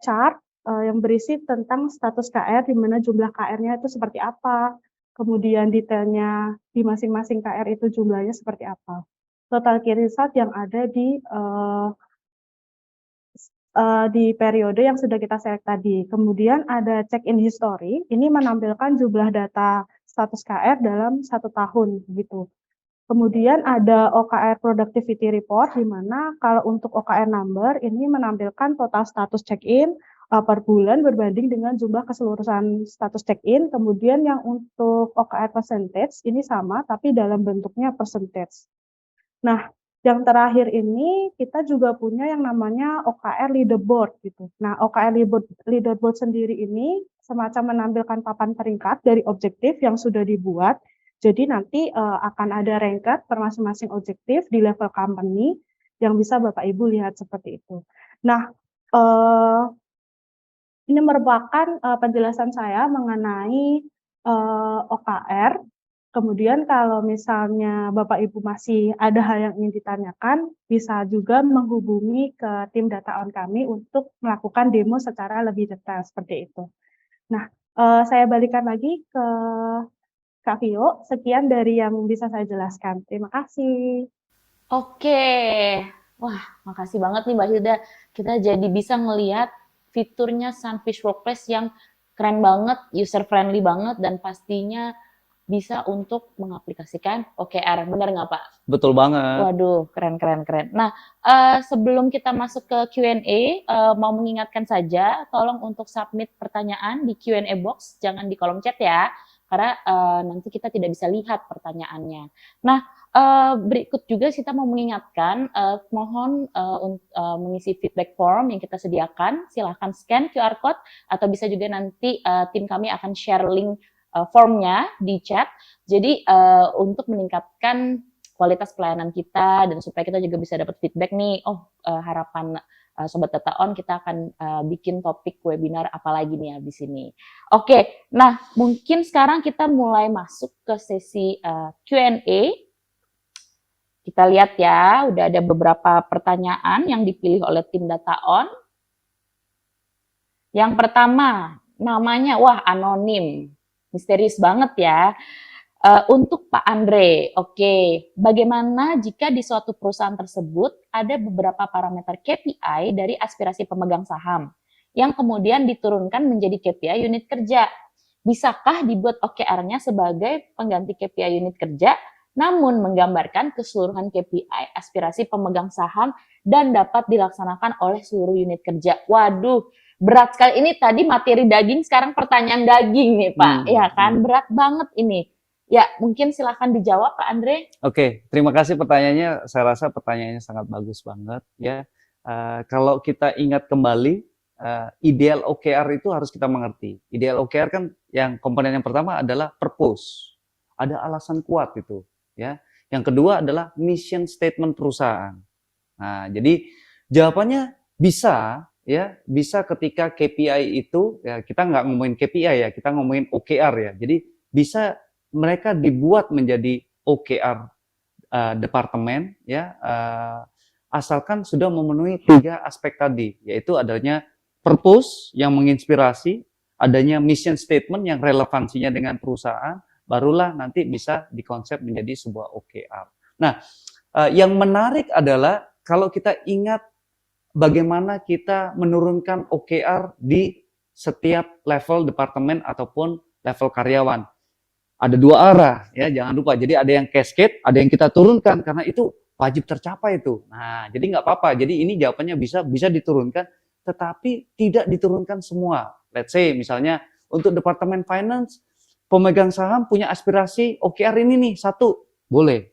chart yang berisi tentang status KR, di mana jumlah KR-nya itu seperti apa, kemudian detailnya di masing-masing KR itu jumlahnya seperti apa. Total key result yang ada di periode yang sudah kita select tadi. Kemudian ada check-in history, ini menampilkan jumlah data status KR dalam 1 tahun, gitu. Kemudian ada OKR Productivity Report, di mana kalau untuk OKR number, ini menampilkan total status check-in per bulan berbanding dengan jumlah keseluruhan status check-in. Kemudian yang untuk OKR percentage, ini sama, tapi dalam bentuknya percentage. Nah, yang terakhir ini kita juga punya yang namanya OKR Leaderboard, gitu. Nah, OKR Leaderboard sendiri ini semacam menampilkan papan peringkat dari objektif yang sudah dibuat. Jadi nanti akan ada ranked per masing-masing objektif di level company yang bisa Bapak Ibu lihat seperti itu. Nah, ini merupakan penjelasan saya mengenai OKR. Kemudian kalau misalnya Bapak Ibu masih ada hal yang ingin ditanyakan, bisa juga menghubungi ke tim data on kami untuk melakukan demo secara lebih detail seperti itu. Nah, saya balikan lagi ke Kak Vio, sekian dari yang bisa saya jelaskan. Terima kasih. Oke. Wah, makasih banget nih Mbak Hilda. Kita jadi bisa ngelihat fiturnya Sunfish Workplace yang keren banget, user friendly banget, dan pastinya bisa untuk mengaplikasikan OKR. Benar nggak Pak? Betul banget. Waduh, keren. Nah, sebelum kita masuk ke Q&A, mau mengingatkan saja, tolong untuk submit pertanyaan di Q&A box, jangan di kolom chat ya, karena nanti kita tidak bisa lihat pertanyaannya. Nah, berikut juga kita mau mengingatkan, mohon mengisi feedback form yang kita sediakan, silahkan scan QR code, atau bisa juga nanti tim kami akan share link formnya di chat. Jadi untuk meningkatkan kualitas pelayanan kita dan supaya kita juga bisa dapat feedback nih, harapan Sobat Data On kita akan bikin topik webinar apa lagi nih habis ini. Oke, nah mungkin sekarang kita mulai masuk ke sesi Q&A. Kita lihat ya, udah ada beberapa pertanyaan yang dipilih oleh tim Data On. Yang pertama, namanya wah anonim, misterius banget ya. Untuk Pak Andre, oke. Bagaimana jika di suatu perusahaan tersebut ada beberapa parameter KPI dari aspirasi pemegang saham yang kemudian diturunkan menjadi KPI unit kerja? Bisakah dibuat OKR-nya sebagai pengganti KPI unit kerja, namun menggambarkan keseluruhan KPI aspirasi pemegang saham dan dapat dilaksanakan oleh seluruh unit kerja? Waduh, berat sekali. Ini tadi materi daging, sekarang pertanyaan daging nih Pak. Ya kan, berat banget ini. Ya, mungkin silakan dijawab Pak Andre. Oke, terima kasih pertanyaannya. Saya rasa pertanyaannya sangat bagus banget ya. Kalau kita ingat kembali, ideal OKR itu harus kita mengerti. Ideal OKR kan yang komponen yang pertama adalah purpose. Ada alasan kuat itu ya. Yang kedua adalah mission statement perusahaan. Nah, jadi jawabannya bisa ya, bisa ketika KPI itu ya, kita nggak ngomongin KPI ya, kita ngomongin OKR ya. Jadi bisa mereka dibuat menjadi OKR departemen ya, asalkan sudah memenuhi 3 aspek tadi, yaitu adanya purpose yang menginspirasi, adanya mission statement yang relevansinya dengan perusahaan, barulah nanti bisa dikonsep menjadi sebuah OKR. Nah, Yang menarik adalah kalau kita ingat bagaimana kita menurunkan OKR di setiap level departemen ataupun level karyawan. Ada dua arah, ya, jangan lupa. Jadi ada yang cascade, ada yang kita turunkan karena itu wajib tercapai itu. Nah, jadi nggak apa-apa. Jadi ini jawabannya bisa diturunkan, tetapi tidak diturunkan semua. Let's say misalnya untuk departemen finance, pemegang saham punya aspirasi OKR ini nih, 1, boleh.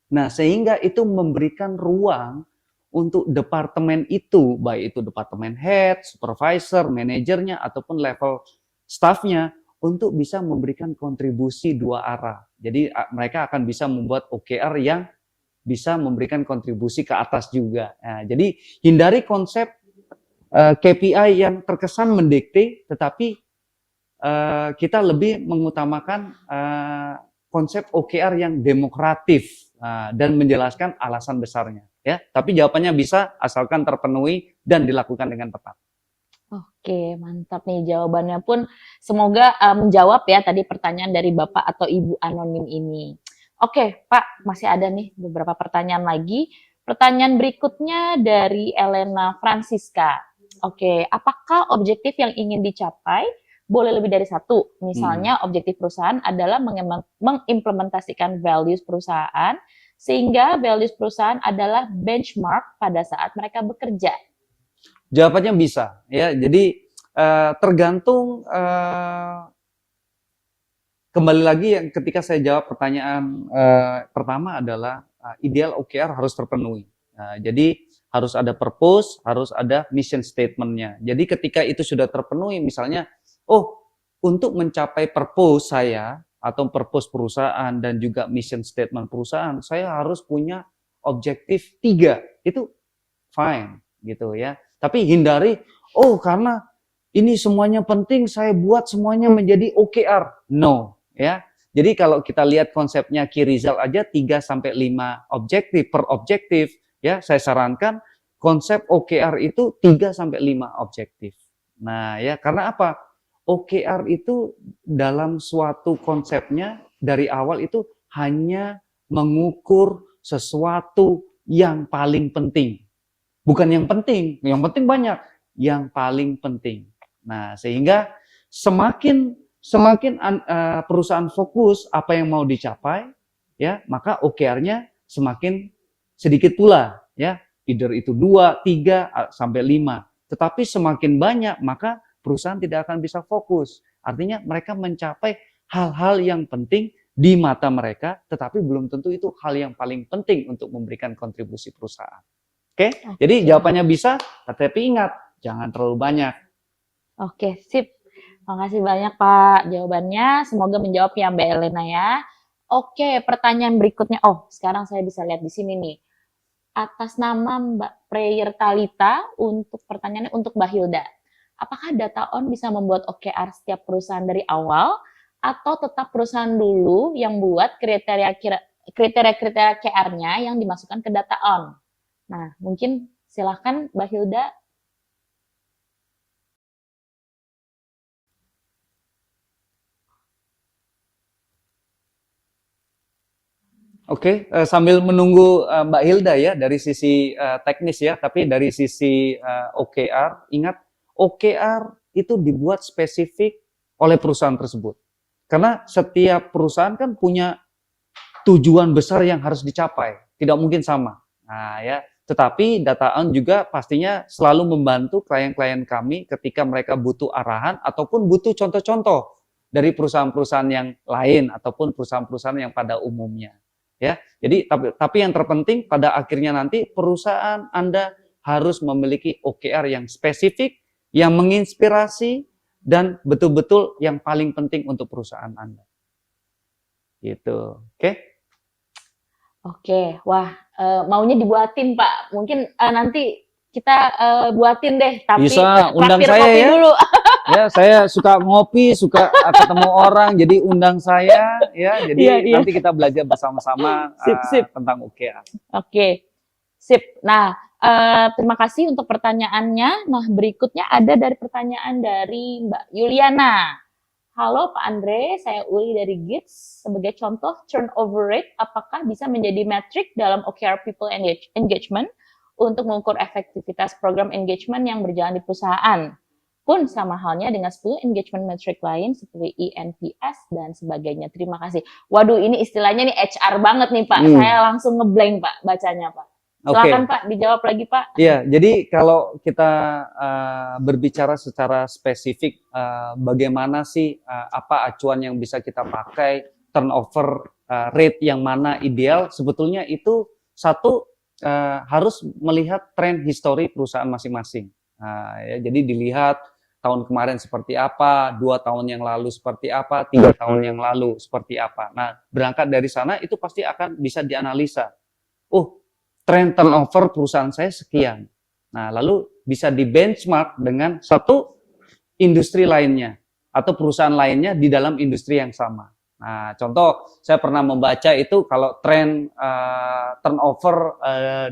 Nah, sehingga itu memberikan ruang untuk departemen itu, baik itu departemen head, supervisor, manajernya, ataupun level staffnya, untuk bisa memberikan kontribusi dua arah. Jadi mereka akan bisa membuat OKR yang bisa memberikan kontribusi ke atas juga. Nah, jadi hindari konsep KPI yang terkesan mendikte, tetapi kita lebih mengutamakan konsep OKR yang demokratif dan menjelaskan alasan besarnya. Ya, tapi jawabannya bisa asalkan terpenuhi dan dilakukan dengan tepat. Oke, mantap nih jawabannya pun semoga menjawab ya tadi pertanyaan dari Bapak atau Ibu anonim ini. Oke, Pak, masih ada nih beberapa pertanyaan lagi. Pertanyaan berikutnya dari Elena Francisca. Oke, apakah objektif yang ingin dicapai boleh lebih dari satu? Misalnya objektif perusahaan adalah mengimplementasikan values perusahaan sehingga values perusahaan adalah benchmark pada saat mereka bekerja. Jawabannya bisa, ya. Jadi tergantung kembali lagi yang ketika saya jawab pertanyaan pertama adalah ideal OKR harus terpenuhi. Jadi harus ada purpose, harus ada mission statement-nya. Jadi ketika itu sudah terpenuhi, misalnya, untuk mencapai purpose saya atau purpose perusahaan dan juga mission statement perusahaan, saya harus punya objektif 3. Itu fine, gitu ya. Tapi hindari, karena ini semuanya penting, saya buat semuanya menjadi OKR. No, ya. Jadi kalau kita lihat konsepnya key result aja 3 sampai 5 objektif per objektif, ya, saya sarankan konsep OKR itu 3 sampai 5 objektif. Nah, ya, karena apa? OKR itu dalam suatu konsepnya dari awal itu hanya mengukur sesuatu yang paling penting. Bukan yang penting banyak, yang paling penting. Nah, sehingga semakin perusahaan fokus apa yang mau dicapai, ya, maka OKR-nya semakin sedikit pula, ya. Either itu 2, 3 sampai 5. Tetapi semakin banyak, maka perusahaan tidak akan bisa fokus. Artinya mereka mencapai hal-hal yang penting di mata mereka, tetapi belum tentu itu hal yang paling penting untuk memberikan kontribusi perusahaan. Oke, jadi jawabannya bisa, tapi ingat, jangan terlalu banyak. Oke, sip. Makasih banyak Pak jawabannya. Semoga menjawab ya Mbak Elena ya. Oke, pertanyaan berikutnya. Sekarang saya bisa lihat di sini nih. Atas nama Mbak Prayer Talita, untuk pertanyaannya untuk Mbak Hilda. Apakah Data On bisa membuat OKR setiap perusahaan dari awal, atau tetap perusahaan dulu yang buat kriteria KR-nya yang dimasukkan ke Data On? Nah, mungkin silahkan Mbak Hilda. Oke, sambil menunggu Mbak Hilda ya dari sisi teknis ya, tapi dari sisi OKR, ingat OKR itu dibuat spesifik oleh perusahaan tersebut. Karena setiap perusahaan kan punya tujuan besar yang harus dicapai, tidak mungkin sama. Nah, ya, tetapi Data On juga pastinya selalu membantu klien-klien kami ketika mereka butuh arahan ataupun butuh contoh-contoh dari perusahaan-perusahaan yang lain ataupun perusahaan-perusahaan yang pada umumnya. Ya, jadi tapi yang terpenting pada akhirnya nanti perusahaan Anda harus memiliki OKR yang spesifik, yang menginspirasi dan betul-betul yang paling penting untuk perusahaan Anda. Gitu. Oke? Oke, wah, maunya dibuatin Pak. Mungkin nanti kita buatin deh, tapi bisa undang traktir saya kopi ya. dulu. Ya, saya suka ngopi, suka ketemu orang, jadi undang saya ya. Jadi Iya. nanti kita belajar bersama-sama Sip. tentang OKR. Oke, sip. Nah, terima kasih untuk pertanyaannya. Nah, berikutnya ada dari pertanyaan dari Mbak Yuliana. Halo Pak Andre, saya Uli dari GITS. Sebagai contoh, turnover rate apakah bisa menjadi metrik dalam OKR People Engagement untuk mengukur efektivitas program engagement yang berjalan di perusahaan? Pun sama halnya dengan 10 engagement metric lain seperti ENPS dan sebagainya. Terima kasih. Waduh, ini istilahnya nih HR banget nih Pak. Saya langsung ngeblank Pak bacanya Pak. Silakan Pak, dijawab lagi Pak. Iya, jadi kalau kita berbicara secara spesifik, bagaimana sih apa acuan yang bisa kita pakai, turnover rate yang mana ideal, sebetulnya itu satu harus melihat tren histori perusahaan masing-masing. Ya, jadi dilihat tahun kemarin seperti apa, 2 tahun yang lalu seperti apa, 3 tahun yang lalu seperti apa. Nah, berangkat dari sana itu pasti akan bisa dianalisa. Oh, tren turnover perusahaan saya sekian. Nah, lalu bisa di benchmark dengan satu industri lainnya atau perusahaan lainnya di dalam industri yang sama. Nah, contoh saya pernah membaca itu kalau tren turnover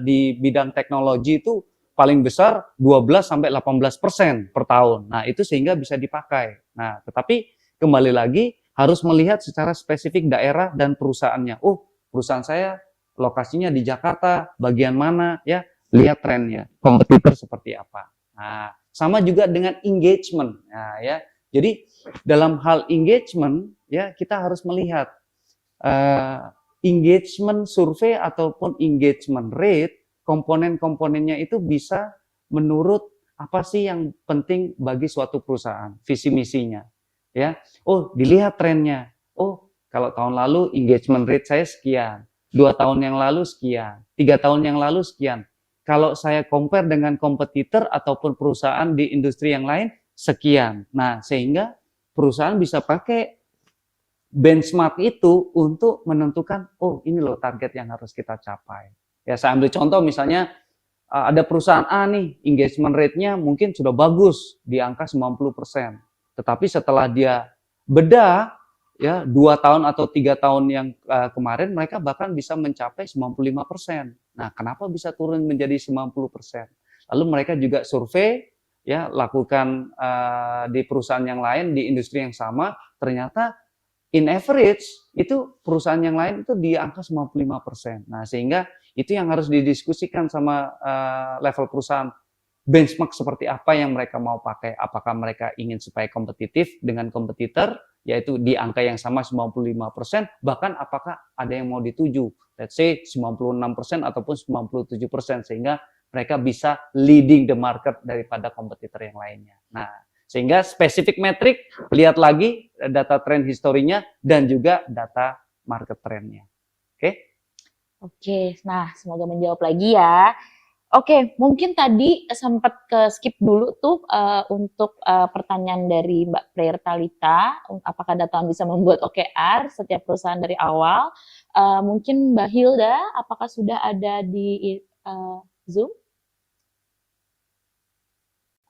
di bidang teknologi itu paling besar 12 sampai 18% per tahun. Nah, itu sehingga bisa dipakai. Nah, tetapi kembali lagi harus melihat secara spesifik daerah dan perusahaannya. Oh, perusahaan saya lokasinya di Jakarta, bagian mana ya, lihat trennya, kompetitor seperti apa. Nah, sama juga dengan engagement. Nah, ya. Jadi dalam hal engagement ya kita harus melihat engagement survei ataupun engagement rate, komponen-komponennya itu bisa menurut apa sih yang penting bagi suatu perusahaan, visi misinya. Ya. Oh, dilihat trennya. Oh, kalau tahun lalu engagement rate saya sekian. 2 tahun yang lalu sekian, 3 tahun yang lalu sekian. Kalau saya compare dengan kompetitor ataupun perusahaan di industri yang lain, sekian. Nah, sehingga perusahaan bisa pakai benchmark itu untuk menentukan, oh ini loh target yang harus kita capai. Ya, saya ambil contoh misalnya, ada perusahaan A nih, engagement rate-nya mungkin sudah bagus, di angka 90%. Tetapi setelah dia bedah, ya 2 tahun atau 3 tahun yang kemarin mereka bahkan bisa mencapai 95%. Nah, kenapa bisa turun menjadi 90%? Lalu mereka juga survei, ya lakukan di perusahaan yang lain di industri yang sama, ternyata in average itu perusahaan yang lain itu di angka 95%. Nah, sehingga itu yang harus didiskusikan sama level perusahaan. Benchmark seperti apa yang mereka mau pakai? Apakah mereka ingin supaya kompetitif dengan kompetitor, yaitu di angka yang sama 95%, bahkan apakah ada yang mau dituju, let's say 96% ataupun 97%, sehingga mereka bisa leading the market daripada kompetitor yang lainnya. Nah, sehingga spesifik metrik, lihat lagi data trend historinya dan juga data market trendnya. Oke? Oke, nah semoga menjawab lagi ya. Oke, mungkin tadi sempat ke skip dulu tuh untuk pertanyaan dari Mbak Prayer Talita, apakah data bisa membuat OKR setiap perusahaan dari awal? Mungkin Mbak Hilda, apakah sudah ada di Zoom?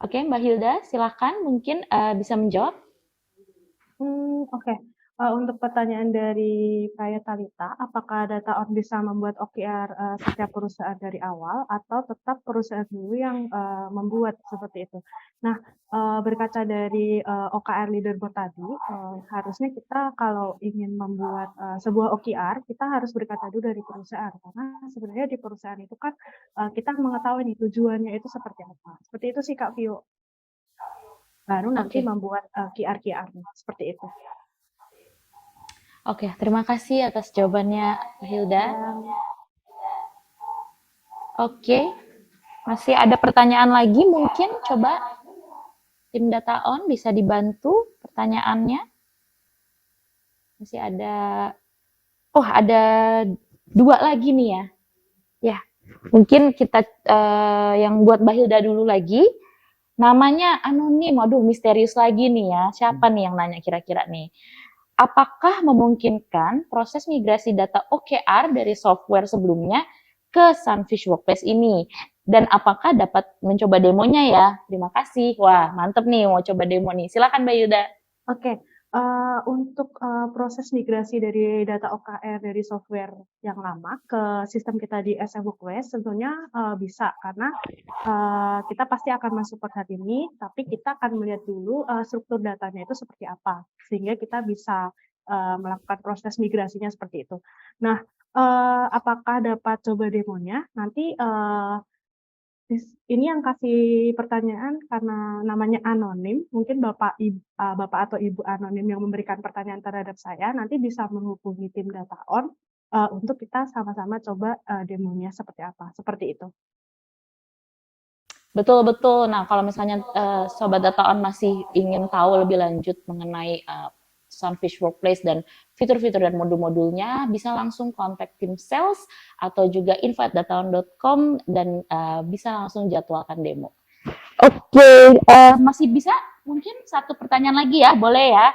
Oke, Mbak Hilda, silakan mungkin bisa menjawab. Oke. Untuk pertanyaan dari Kaya Talita, apakah data on bisa membuat OKR setiap perusahaan dari awal atau tetap perusahaan dulu yang membuat seperti itu? Nah, berkaca dari OKR leaderboard tadi, harusnya kita kalau ingin membuat sebuah OKR, kita harus berkaca dulu dari perusahaan karena sebenarnya di perusahaan itu kan kita mengetahui nih tujuannya itu seperti apa. Seperti itu sih Kak Vio. Baru nanti membuat QR-QR-nya seperti itu. Oke, terima kasih atas jawabannya, Hilda. Oke, masih ada pertanyaan lagi mungkin? Coba tim data on bisa dibantu pertanyaannya. Masih ada, oh ada 2 lagi nih ya. Ya, mungkin kita yang buat Mbak Hilda dulu lagi. Namanya anonim, waduh misterius lagi nih ya. Siapa nih yang nanya kira-kira nih? Apakah memungkinkan proses migrasi data OKR dari software sebelumnya ke Sunfish Workplace ini? Dan apakah dapat mencoba demonya ya? Terima kasih. Wah, mantep nih mau coba demo nih. Silakan Mbak Yuda. Oke, Untuk, proses migrasi dari data OKR dari software yang lama ke sistem kita di SM Workways tentunya, bisa karena, kita pasti akan masuk per hari ini, tapi kita akan melihat dulu, struktur datanya itu seperti apa, sehingga kita bisa, melakukan proses migrasinya seperti itu. Nah, apakah dapat coba demonya? Nanti, ini yang kasih pertanyaan karena namanya anonim, mungkin Bapak atau Ibu anonim yang memberikan pertanyaan terhadap saya, nanti bisa menghubungi tim data on, untuk kita sama-sama coba, demonya seperti apa, seperti itu. Betul betul. Nah, kalau misalnya Sobat Data On masih ingin tahu lebih lanjut mengenai Sunfish Workplace dan fitur-fitur dan modul-modulnya, bisa langsung kontak tim sales atau juga info@dataon.com dan bisa langsung jadwalkan demo. Oke, masih bisa mungkin satu pertanyaan lagi ya, boleh ya?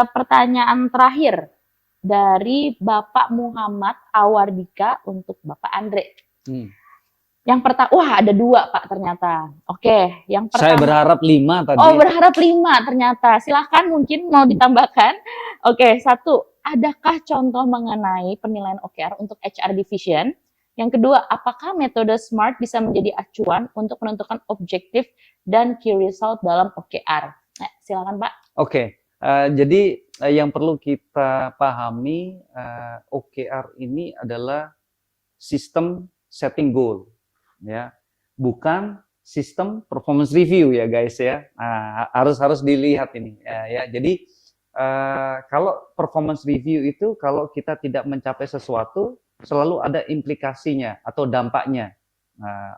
Pertanyaan terakhir dari Bapak Muhammad Awardika untuk Bapak Andre. Yang pertama, wah ada 2 Pak ternyata. Oke, yang pertama. Saya berharap 5 tadi. Oh, berharap 5 ternyata. Silahkan mungkin mau ditambahkan. Oke, 1, adakah contoh mengenai penilaian OKR untuk HR division? Yang kedua, apakah metode SMART bisa menjadi acuan untuk menentukan objektif dan key result dalam OKR? Nah, silakan Pak. Oke, jadi yang perlu kita pahami, OKR ini adalah sistem setting goal, ya, bukan sistem performance review ya guys ya. Nah, harus dilihat ini ya. Jadi kalau performance review itu kalau kita tidak mencapai sesuatu selalu ada implikasinya atau dampaknya.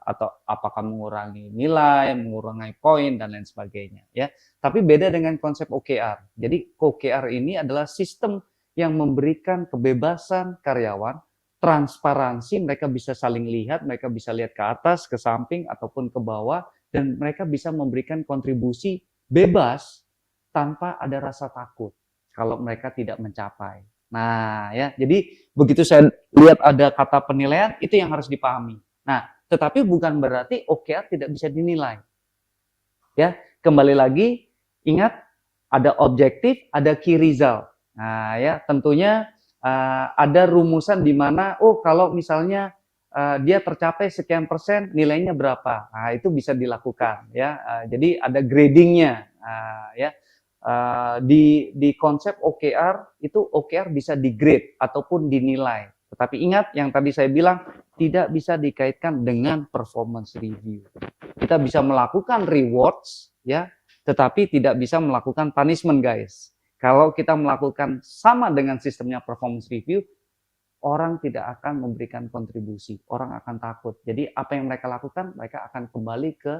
Atau apakah mengurangi nilai, mengurangi poin dan lain sebagainya ya. Tapi beda dengan konsep OKR. Jadi OKR ini adalah sistem yang memberikan kebebasan karyawan, transparansi, mereka bisa saling lihat, mereka bisa lihat ke atas, ke samping, ataupun ke bawah, dan mereka bisa memberikan kontribusi bebas tanpa ada rasa takut kalau mereka tidak mencapai. Nah, ya, jadi begitu saya lihat ada kata penilaian, itu yang harus dipahami. Nah, tetapi bukan berarti OKR tidak bisa dinilai. Ya, kembali lagi, ingat ada objektif, ada key result. Nah, ya, tentunya ada rumusan di mana, oh kalau misalnya dia tercapai sekian persen, nilainya berapa? Nah, itu bisa dilakukan, ya. Jadi ada gradingnya, ya. Di konsep OKR itu OKR bisa di-grade ataupun dinilai. Tetapi ingat yang tadi saya bilang tidak bisa dikaitkan dengan performance review. Kita bisa melakukan rewards, ya, tetapi tidak bisa melakukan punishment, guys. Kalau kita melakukan sama dengan sistemnya performance review, orang tidak akan memberikan kontribusi, orang akan takut. Jadi apa yang mereka lakukan, mereka akan kembali ke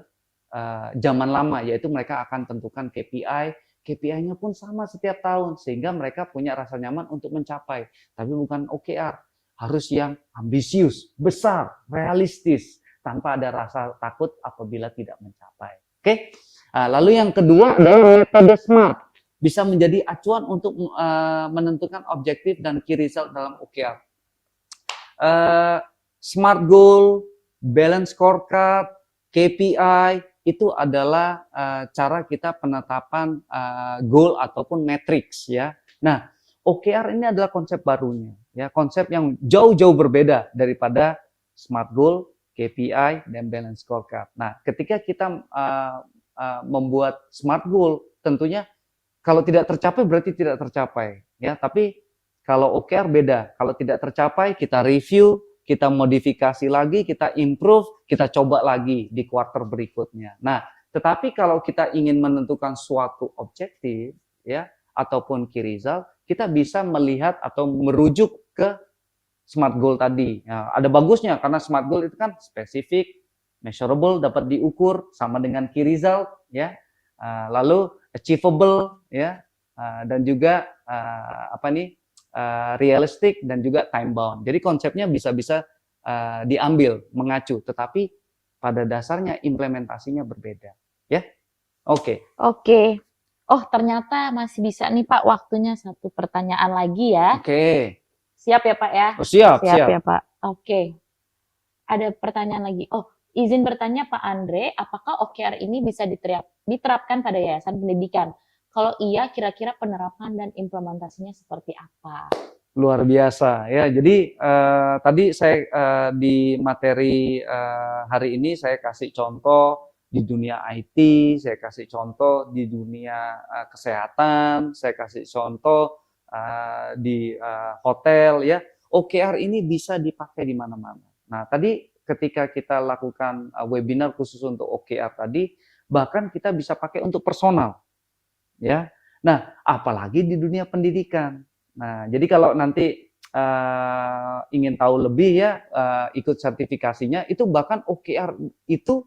zaman lama, yaitu mereka akan tentukan KPI, KPI-nya pun sama setiap tahun, sehingga mereka punya rasa nyaman untuk mencapai. Tapi bukan OKR, harus yang ambisius, besar, realistis, tanpa ada rasa takut apabila tidak mencapai. Oke? Lalu yang kedua adalah metode SMART. Bisa menjadi acuan untuk menentukan objektif dan key result dalam OKR. SMART goal, balance scorecard, KPI, itu adalah cara kita penetapan goal ataupun matrix ya. Nah, OKR ini adalah konsep barunya ya, konsep yang jauh-jauh berbeda daripada SMART goal, KPI dan balance scorecard. Nah, ketika kita membuat SMART goal, tentunya kalau tidak tercapai berarti tidak tercapai ya, tapi kalau OKR beda. Kalau tidak tercapai kita review, kita modifikasi lagi, kita improve, kita coba lagi di kuartal berikutnya. Nah, tetapi kalau kita ingin menentukan suatu objektif ya ataupun key result, kita bisa melihat atau merujuk ke SMART goal tadi. Ya, ada bagusnya karena SMART goal itu kan spesifik, measurable, dapat diukur, sama dengan key result ya. Lalu achievable ya, dan juga realistic dan juga time bound. Jadi konsepnya bisa diambil, mengacu, tetapi pada dasarnya implementasinya berbeda. Ya, oke. Oke. Oh, ternyata masih bisa nih Pak, waktunya satu pertanyaan lagi ya. Oke. Siap ya Pak ya? Oh, siap. Ya Pak. Oke. Ada pertanyaan lagi. Oh, izin bertanya Pak Andre, apakah OKR ini bisa diterapkan pada yayasan pendidikan? Kalau iya, kira-kira penerapan dan implementasinya seperti apa? Luar biasa ya. Jadi tadi saya di materi hari ini saya kasih contoh di dunia IT, saya kasih contoh di dunia kesehatan, saya kasih contoh di hotel ya. OKR ini bisa dipakai di mana-mana. Nah, tadi ketika kita lakukan webinar khusus untuk OKR tadi, bahkan kita bisa pakai untuk personal ya. Nah, apalagi di dunia pendidikan. Nah, jadi kalau nanti ingin tahu lebih ya, ikut sertifikasinya, itu bahkan OKR itu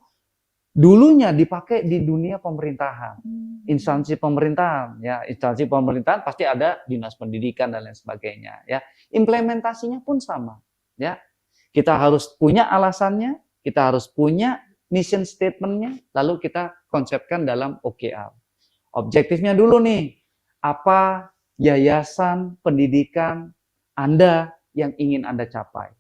dulunya dipakai di dunia pemerintahan, instansi pemerintahan, ya instansi pemerintahan pasti ada dinas pendidikan dan lain sebagainya, ya implementasinya pun sama, ya kita harus punya alasannya, kita harus punya mission statementnya, lalu kita konsepkan dalam OKR. Objektifnya dulu nih, apa yayasan pendidikan Anda yang ingin Anda capai?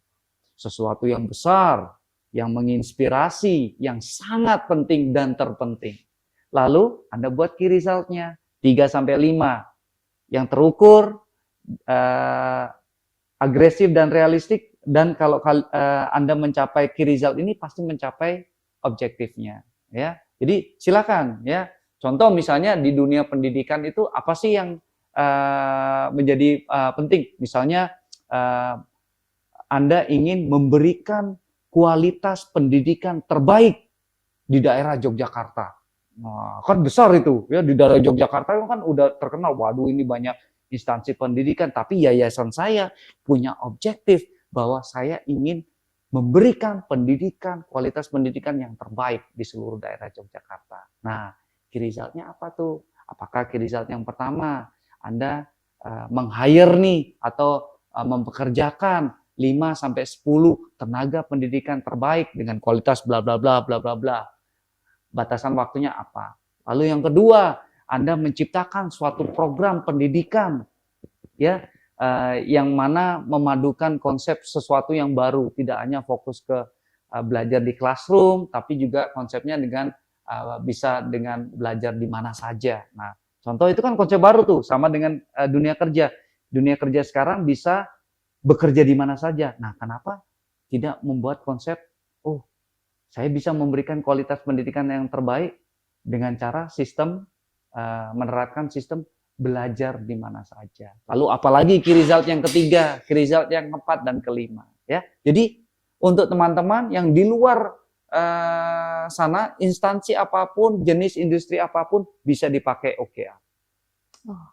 Sesuatu yang besar, yang menginspirasi, yang sangat penting dan terpenting. Lalu Anda buat key result-nya, 3-5, yang terukur, agresif dan realistik, dan kalau Anda mencapai key result ini pasti mencapai objektifnya. Ya, jadi silakan ya. Contoh misalnya di dunia pendidikan itu apa sih yang menjadi penting? Misalnya Anda ingin memberikan kualitas pendidikan terbaik di daerah Yogyakarta. Nah, kan besar itu ya, di daerah Yogyakarta kan udah terkenal. Waduh, ini banyak instansi pendidikan, tapi yayasan saya punya objektif bahwa saya ingin memberikan pendidikan, kualitas pendidikan yang terbaik di seluruh daerah Yogyakarta. Nah, key result-nya apa tuh? Apakah key result yang pertama, Anda meng-hire nih atau mempekerjakan 5-10 tenaga pendidikan terbaik dengan kualitas bla bla bla bla bla bla. Batasan waktunya apa? Lalu yang kedua, Anda menciptakan suatu program pendidikan ya yang mana memadukan konsep sesuatu yang baru, tidak hanya fokus ke belajar di classroom, tapi juga konsepnya dengan bisa dengan belajar di mana saja. Nah, contoh itu kan konsep baru tuh, sama dengan dunia kerja. Dunia kerja sekarang bisa bekerja di mana saja. Nah, kenapa tidak membuat konsep, oh, saya bisa memberikan kualitas pendidikan yang terbaik dengan cara sistem, menerapkan sistem belajar di mana saja. Lalu apalagi key result yang ketiga, key result yang keempat dan kelima. Ya, jadi untuk teman-teman yang di luar sana, instansi apapun, jenis industri apapun bisa dipakai OKR. Oh,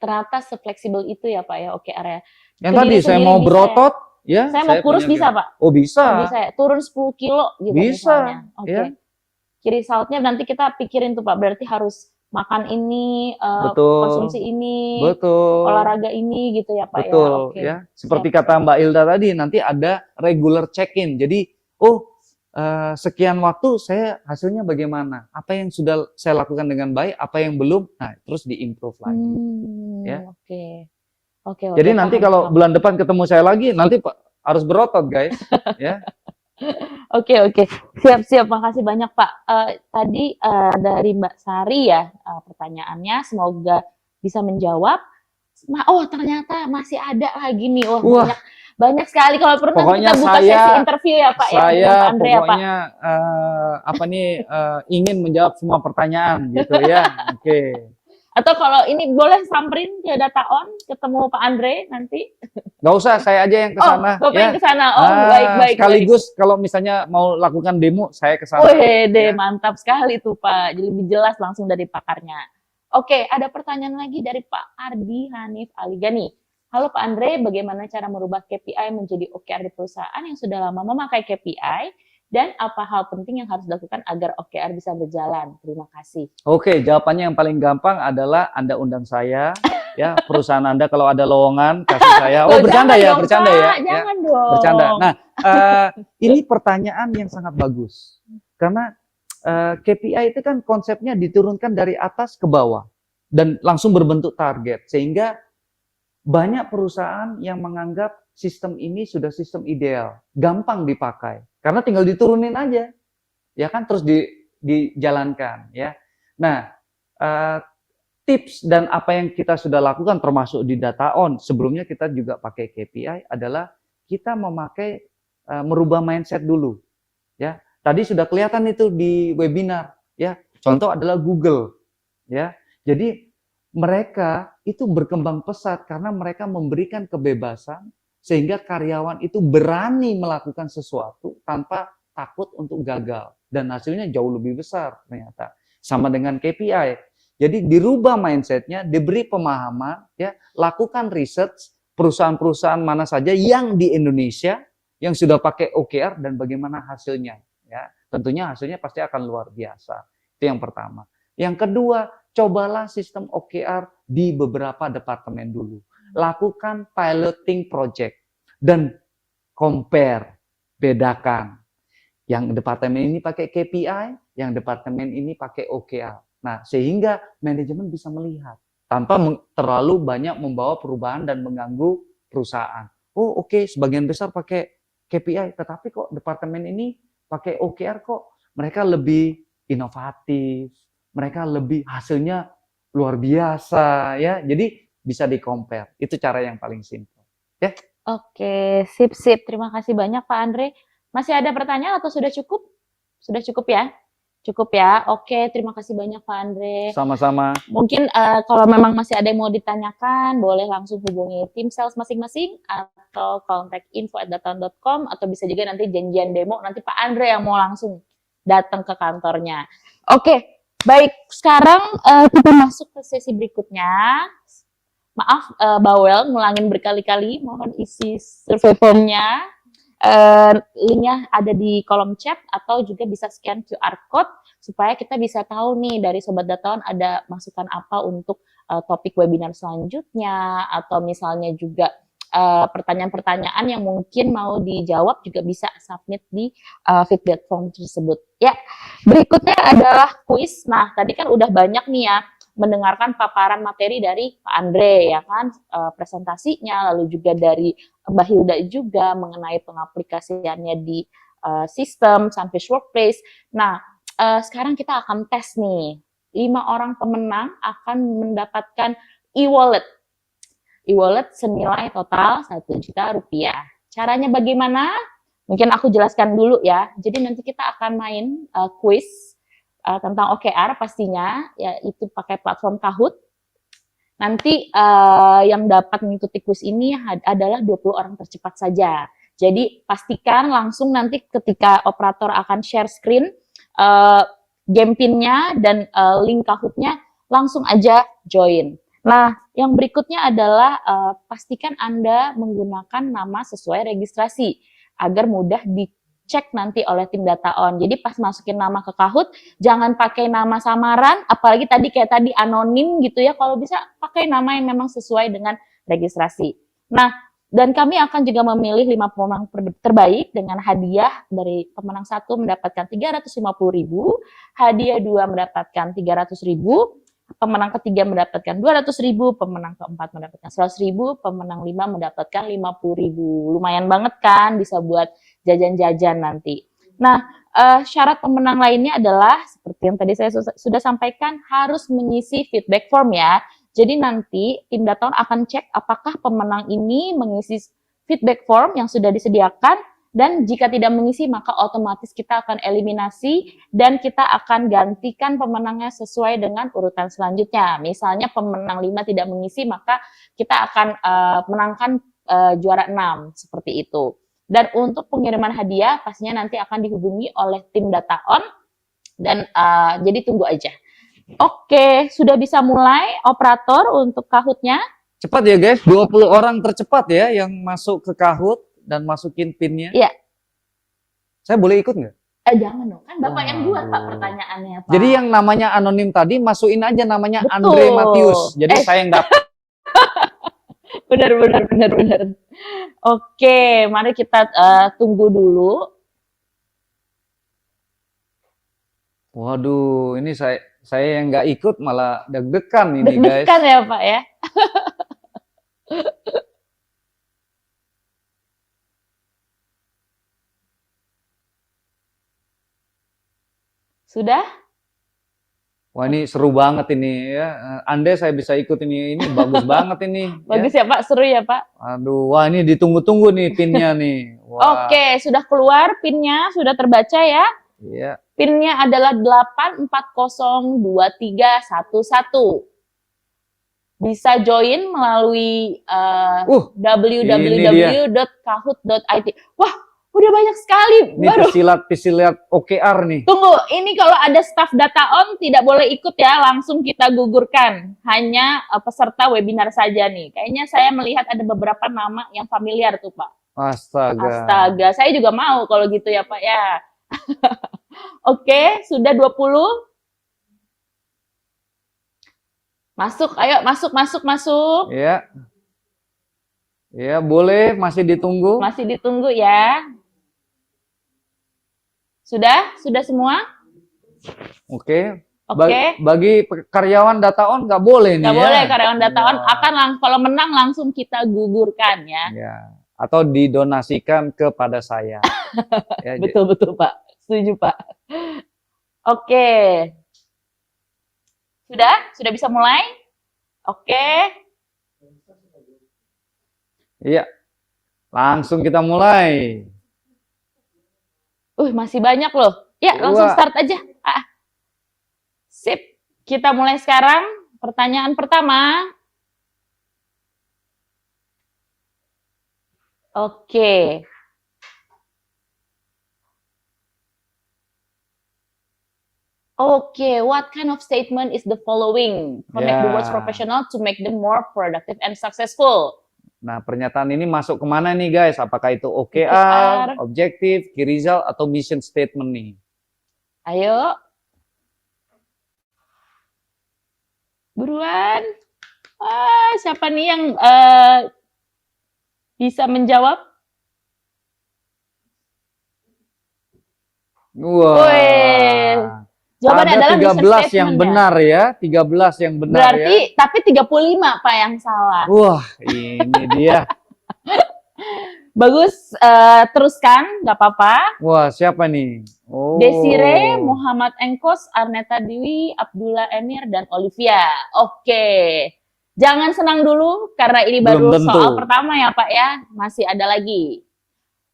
ternyata sefleksibel itu ya Pak ya OKR ya. Yang tadi saya mau berotot, ya. Saya mau kurus bisa Pak? Oh bisa. Oh, bisa ya? Turun 10 kilo gitu bisa, misalnya. Oke. Ya. Key result-nya nanti kita pikirin tuh Pak, berarti harus makan ini, konsumsi ini, olahraga ini gitu ya Pak ya. Betul, ya. Seperti kata Mbak Ilda tadi, nanti ada regular check-in. Jadi, sekian waktu saya hasilnya bagaimana? Apa yang sudah saya lakukan dengan baik, apa yang belum? Nah, terus di-improve lagi. Ya. Oke. Jadi nanti kalau bulan depan ketemu saya lagi, nanti harus berotot, guys. Ya. Oke. Siap. Makasih banyak Pak. Tadi dari Mbak Sari ya pertanyaannya, semoga bisa menjawab. Oh, ternyata masih ada lagi nih. Wah. Banyak sekali, kalau perlu kita buka sesi interview ya Pak ya. Saya pokoknya ingin menjawab semua pertanyaan gitu ya. Oke. Atau kalau ini boleh samperin ke Data On, ketemu Pak Andre nanti. Nggak usah, saya aja yang ke sana. Bapak yang ke sana. Oh, baik. Sekaligus kalau misalnya mau lakukan demo, saya ke sana. Mantap sekali tuh Pak. Jadi lebih jelas langsung dari pakarnya. Oke, ada pertanyaan lagi dari Pak Ardi Hanif Aligani. Halo Pak Andre, bagaimana cara merubah KPI menjadi OKR di perusahaan yang sudah lama memakai KPI? Dan apa hal penting yang harus dilakukan agar OKR bisa berjalan? Terima kasih. Oke, jawabannya yang paling gampang adalah Anda undang saya, ya perusahaan Anda kalau ada lowongan kasih saya. Oh, bercanda ya. Jangan dong. Bercanda. Nah, ini pertanyaan yang sangat bagus karena KPI itu kan konsepnya diturunkan dari atas ke bawah dan langsung berbentuk target, sehingga banyak perusahaan yang menganggap sistem ini sudah sistem ideal, gampang dipakai, karena tinggal diturunin aja, ya kan, terus dijalankan, ya. Nah, tips dan apa yang kita sudah lakukan termasuk di data on, sebelumnya kita juga pakai KPI adalah kita memakai merubah mindset dulu. Ya, tadi sudah kelihatan itu di webinar. Ya, contoh adalah Google. Ya, jadi mereka itu berkembang pesat karena mereka memberikan kebebasan sehingga karyawan itu berani melakukan sesuatu tanpa takut untuk gagal dan hasilnya jauh lebih besar ternyata. Sama dengan KPI. Jadi dirubah mindsetnya, diberi pemahaman, ya, lakukan research perusahaan-perusahaan mana saja yang di Indonesia yang sudah pakai OKR dan bagaimana hasilnya. Ya, tentunya hasilnya pasti akan luar biasa. Itu yang pertama. Yang kedua, cobalah sistem OKR di beberapa departemen dulu. Lakukan piloting project dan compare, bedakan. Yang departemen ini pakai KPI, yang departemen ini pakai OKR. Nah, sehingga manajemen bisa melihat tanpa terlalu banyak membawa perubahan dan mengganggu perusahaan. Oh, oke, sebagian besar pakai KPI, tetapi kok departemen ini pakai OKR kok mereka lebih inovatif, mereka lebih hasilnya luar biasa ya. Jadi bisa di-compare. Itu cara yang paling simpel. Ya. Oke, sip. Terima kasih banyak Pak Andre. Masih ada pertanyaan atau sudah cukup? Sudah cukup ya? Cukup ya. Oke, terima kasih banyak Pak Andre. Sama-sama. Mungkin kalau memang masih ada yang mau ditanyakan, boleh langsung hubungi tim sales masing-masing atau kontak info@daton.com atau bisa juga nanti janjian demo, nanti Pak Andre yang mau langsung datang ke kantornya. Oke, baik. Sekarang kita masuk ke sesi berikutnya. Maaf, bawel ngulangin berkali-kali, mohon isi survei formnya. Linknya ada di kolom chat atau juga bisa scan QR code supaya kita bisa tahu nih dari Sobat Datawan ada masukan apa untuk topik webinar selanjutnya atau misalnya juga pertanyaan-pertanyaan yang mungkin mau dijawab juga bisa submit di feedback form tersebut. Ya, berikutnya adalah kuis. Nah, tadi kan udah banyak nih ya mendengarkan paparan materi dari Pak Andre ya kan, presentasinya, lalu juga dari Mbak Hilda juga mengenai pengaplikasiannya di sistem Sunfish Workplace. Nah, sekarang kita akan tes nih. 5 orang pemenang akan mendapatkan e-wallet. E-wallet senilai total 1 juta rupiah. Caranya bagaimana? Mungkin aku jelaskan dulu ya. Jadi nanti kita akan main quiz tentang OKR pastinya, yaitu pakai platform Kahoot. Nanti yang dapat mengikuti kuis ini adalah 20 orang tercepat saja. Jadi pastikan langsung nanti ketika operator akan share screen, game pinnya dan link Kahoot-nya, langsung aja join. Nah, yang berikutnya adalah pastikan Anda menggunakan nama sesuai registrasi agar mudah dicek nanti oleh tim data on. Jadi pas masukin nama ke Kahoot, jangan pakai nama samaran, apalagi tadi kayak tadi anonim gitu ya. Kalau bisa pakai nama yang memang sesuai dengan registrasi. Nah, dan kami akan juga memilih 5 pemenang terbaik dengan hadiah dari pemenang 1 mendapatkan 350.000, hadiah 2 mendapatkan 300.000, pemenang ketiga mendapatkan 200.000, pemenang keempat mendapatkan 100.000, pemenang 5 mendapatkan 50.000. Lumayan banget kan, bisa buat jajan-jajan nanti. Nah, syarat pemenang lainnya adalah seperti yang tadi saya sudah sampaikan, harus mengisi feedback form ya. Jadi nanti tim Daton akan cek apakah pemenang ini mengisi feedback form yang sudah disediakan, dan jika tidak mengisi maka otomatis kita akan eliminasi dan kita akan gantikan pemenangnya sesuai dengan urutan selanjutnya. Misalnya pemenang 5 tidak mengisi, maka kita akan menangkan juara 6 seperti itu. Dan untuk pengiriman hadiah pastinya nanti akan dihubungi oleh tim data on dan jadi tunggu aja. Oke, sudah bisa mulai operator untuk Kahoot-nya. Cepat ya guys, 20 orang tercepat ya yang masuk ke Kahoot dan masukin PIN-nya. Iya. Saya boleh ikut nggak? Jangan dong, kan Bapak yang buat Pak pertanyaannya Pak. Jadi yang namanya anonim tadi masukin aja namanya Betul. Andre Matius. Jadi saya yang dapat. Benar. Oke, mari kita tunggu dulu. Waduh, ini saya yang nggak ikut malah deg-degan ini guys. Deg-degan ya Pak ya. Sudah? Wah, ini seru banget ini ya. Andai saya bisa ikut ini bagus banget ini. Ya. Bagus ya Pak, seru ya Pak. Aduh, wah ini ditunggu-tunggu nih pinnya nih. Wah, Oke, sudah keluar pinnya, sudah terbaca ya. iya. Pinnya adalah 8402311. Bisa join melalui ini dia. www.kahoot.it. Wah, udah banyak sekali. Ini Baru pesilat OKR nih. tunggu, ini kalau ada staff data on tidak boleh ikut ya, langsung kita gugurkan. Hanya peserta webinar saja nih. Kayaknya saya melihat ada beberapa nama yang familiar tuh Pak. Astaga. Astaga, saya juga mau kalau gitu ya Pak ya. Oke, sudah 20. Masuk, ayo masuk. Iya. Iya, boleh, masih ditunggu. Masih ditunggu ya. Sudah semua? Oke. Oke. Bagi karyawan data on nggak boleh nih Nggak ya. boleh karyawan data on Wah. akan kalau menang langsung kita gugurkan ya. Ya. Atau didonasikan kepada saya. Ya, Betul Pak. Setuju Pak. Oke. Sudah bisa mulai? Oke. Iya. Langsung kita mulai. Masih banyak loh. Ya, langsung Wah. start aja. Sip. Kita mulai sekarang. Pertanyaan pertama. Oke. Okay, what kind of statement is the following? Connect the words Ya. professional to make them more productive and successful. Nah, pernyataan ini masuk kemana nih guys? Apakah itu OKR, OKR, objektif, key result, atau mission statement nih? Ayo. Buruan. Siapa nih yang bisa menjawab? Wah. Wih. Jawabannya Ada adalah mission 13 yang statement, benar ya. 13 yang benar Berarti, ya. tapi 35 Pak yang salah. Wah, ini dia. Bagus, teruskan, nggak apa-apa. Wah, siapa nih? Oh. Desire, Muhammad Engkos, Arneta Dewi, Abdullah Emir, dan Olivia. Oke. Jangan senang dulu, karena ini baru Belum tentu. soal pertama ya Pak ya. Masih ada lagi.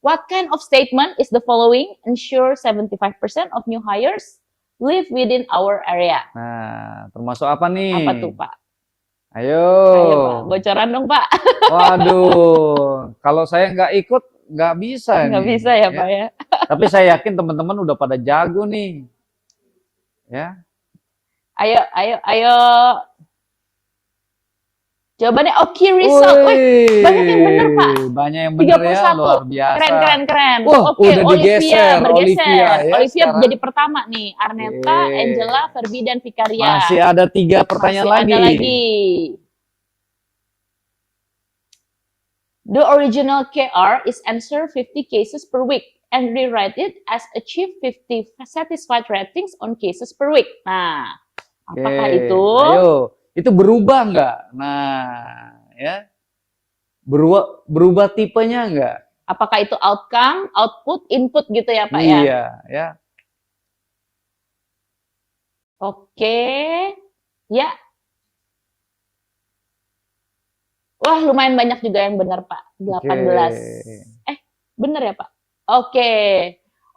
What kind of statement is the following? Ensure 75% of new hires live within our area. Nah, termasuk apa nih? Apa tuh Pak? Ayo. Ayo Pak, bocoran dong Pak. Waduh, kalau saya nggak ikut, nggak bisa Nggak nih. bisa ya Pak ya. Tapi saya yakin teman-teman udah pada jago nih. Ya. Ayo. Jawabannya key result. Wih, banyak yang bener Pak. Banyak yang bener ya, 31. luar biasa. Keren. Wah, Oke, udah Olivia digeser, bergeser. Olivia ya Olivia sekarang. jadi pertama nih. Arneta, Oke. Angela, Ferbi, dan Vikaria. Masih ada 3 pertanyaan Masih lagi. ada lagi. The original KR is answer 50 cases per week and rewrite it as achieve 50 satisfied ratings on cases per week. Nah, apakah Oke, itu? Ayo, itu berubah nggak? Nah, ya. Berubah tipenya nggak? Apakah itu outcome, output, input gitu ya Pak ya? Iya, ya. Oke. Ya. Wah, lumayan banyak juga yang benar, Pak. 18. Benar ya, Pak? Oke.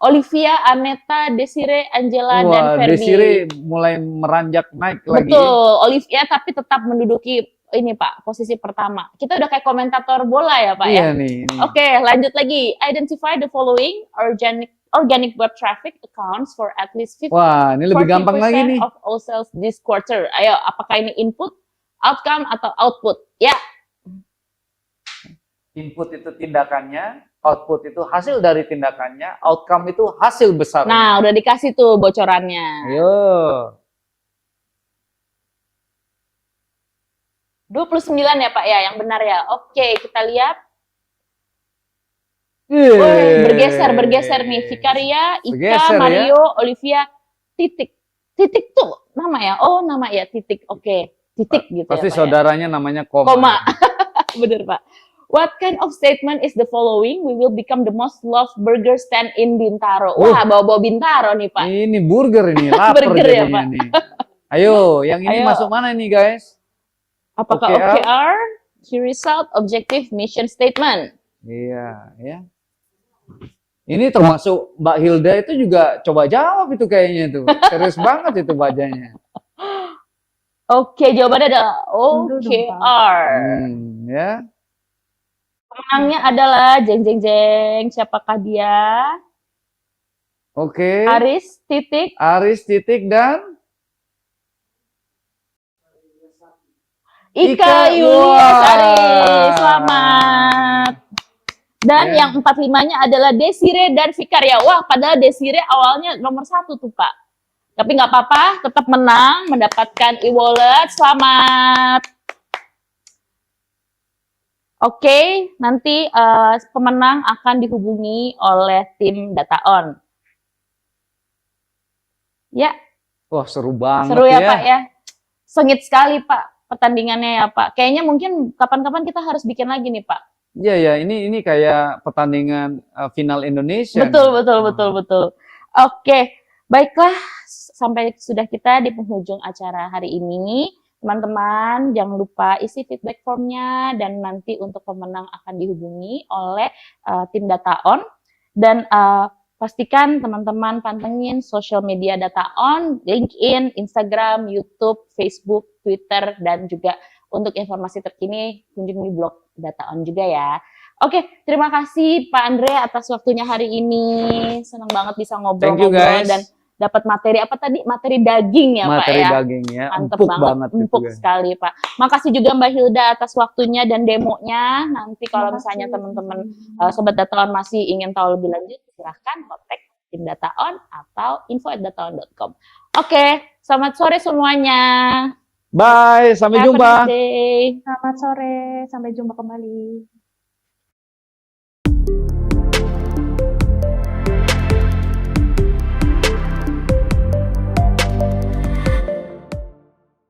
Olivia, Arneta, Desire, Angela, dan Wah, Ferbi. Desire mulai meranjak naik lagi. Betul. Olivia tapi tetap menduduki ini, Pak, posisi pertama. Kita udah kayak komentator bola ya, Pak Iya ya? nih. Oke, lanjut lagi. Identify the following organic web traffic accounts for at least 50% Wah, ini lebih gampang lagi nih. of all sales this quarter. Ayo, apakah ini input, outcome, atau output? Ya. Input itu tindakannya, output itu hasil dari tindakannya, outcome itu hasil besar. Nah, udah dikasih tuh bocorannya. Ayo. 29 ya, Pak ya, yang benar ya. Oke, kita lihat. Bergeser nih. Vikaria, Ika, Bergeser, Mario, Olivia, titik. Titik tuh nama ya? Oh, nama ya, titik. Oke, titik gitu Pasti ya, Pak saudaranya namanya koma. Koma. Bener, Pak. What kind of statement is the following? We will become the most loved burger stand in Bintaro. Wah, bawa-bawa Bintaro nih, Pak. Ini burger ini, lapar Burger ya, jadinya Pak. nih. Ayo, yang ini Ayo. masuk mana nih guys? Apakah OKR? OKR? Key Result, Objective, Mission Statement. Iya, ya. Ini termasuk Mbak Hilda itu juga coba jawab itu kayaknya tuh. Serius banget itu bacanya. Oke, jawabannya adalah Tentu dong, Pak. OKR. Ya. Pemenangnya adalah jeng jeng jeng. Siapakah dia? Oke. Aris titik Aris titik dan Ika Ika, Yulias wah. Aris. Selamat. Dan Ya. yang 45-nya adalah Desire dan Vikaria. Wah, padahal Desire awalnya nomor 1 tuh, Pak. Tapi nggak apa-apa, tetap menang, mendapatkan e-wallet. Selamat. Oke, nanti pemenang akan dihubungi oleh tim Data On. Ya, Wah, seru banget seru ya, Pak ya. Sengit sekali, Pak, pertandingannya ya, Pak. Kayaknya mungkin kapan-kapan kita harus bikin lagi nih, Pak. Iya ya, ini kayak pertandingan final Indonesia. Betul, nih. betul. Oke, baiklah, sampai sudah kita di penghujung acara hari ini. Teman-teman, jangan lupa isi feedback formnya dan nanti untuk pemenang akan dihubungi oleh tim Data On. Dan pastikan teman-teman pantengin social media Data On, LinkedIn, Instagram, YouTube, Facebook, Twitter, dan juga untuk informasi terkini kunjungi blog Data On juga ya. Oke, terima kasih Pak Andre atas waktunya hari ini. Senang banget bisa Thank you ngobrol-ngobrol guys. dan dapat materi apa tadi? Materi daging ya Pak Materi ya. daging ya, Mantep empuk banget, banget gitu, empuk guys. sekali Pak. Makasih juga Mbak Hilda atas waktunya dan demonya. Nanti kalau Terima misalnya kasih. teman-teman Sobat Data On masih ingin tahu lebih lanjut, silahkan kontak tim Data On atau info@dataon.com. Oke, selamat sore semuanya. Bye, sampai Have a jumpa. nice day. Selamat sore, sampai jumpa kembali.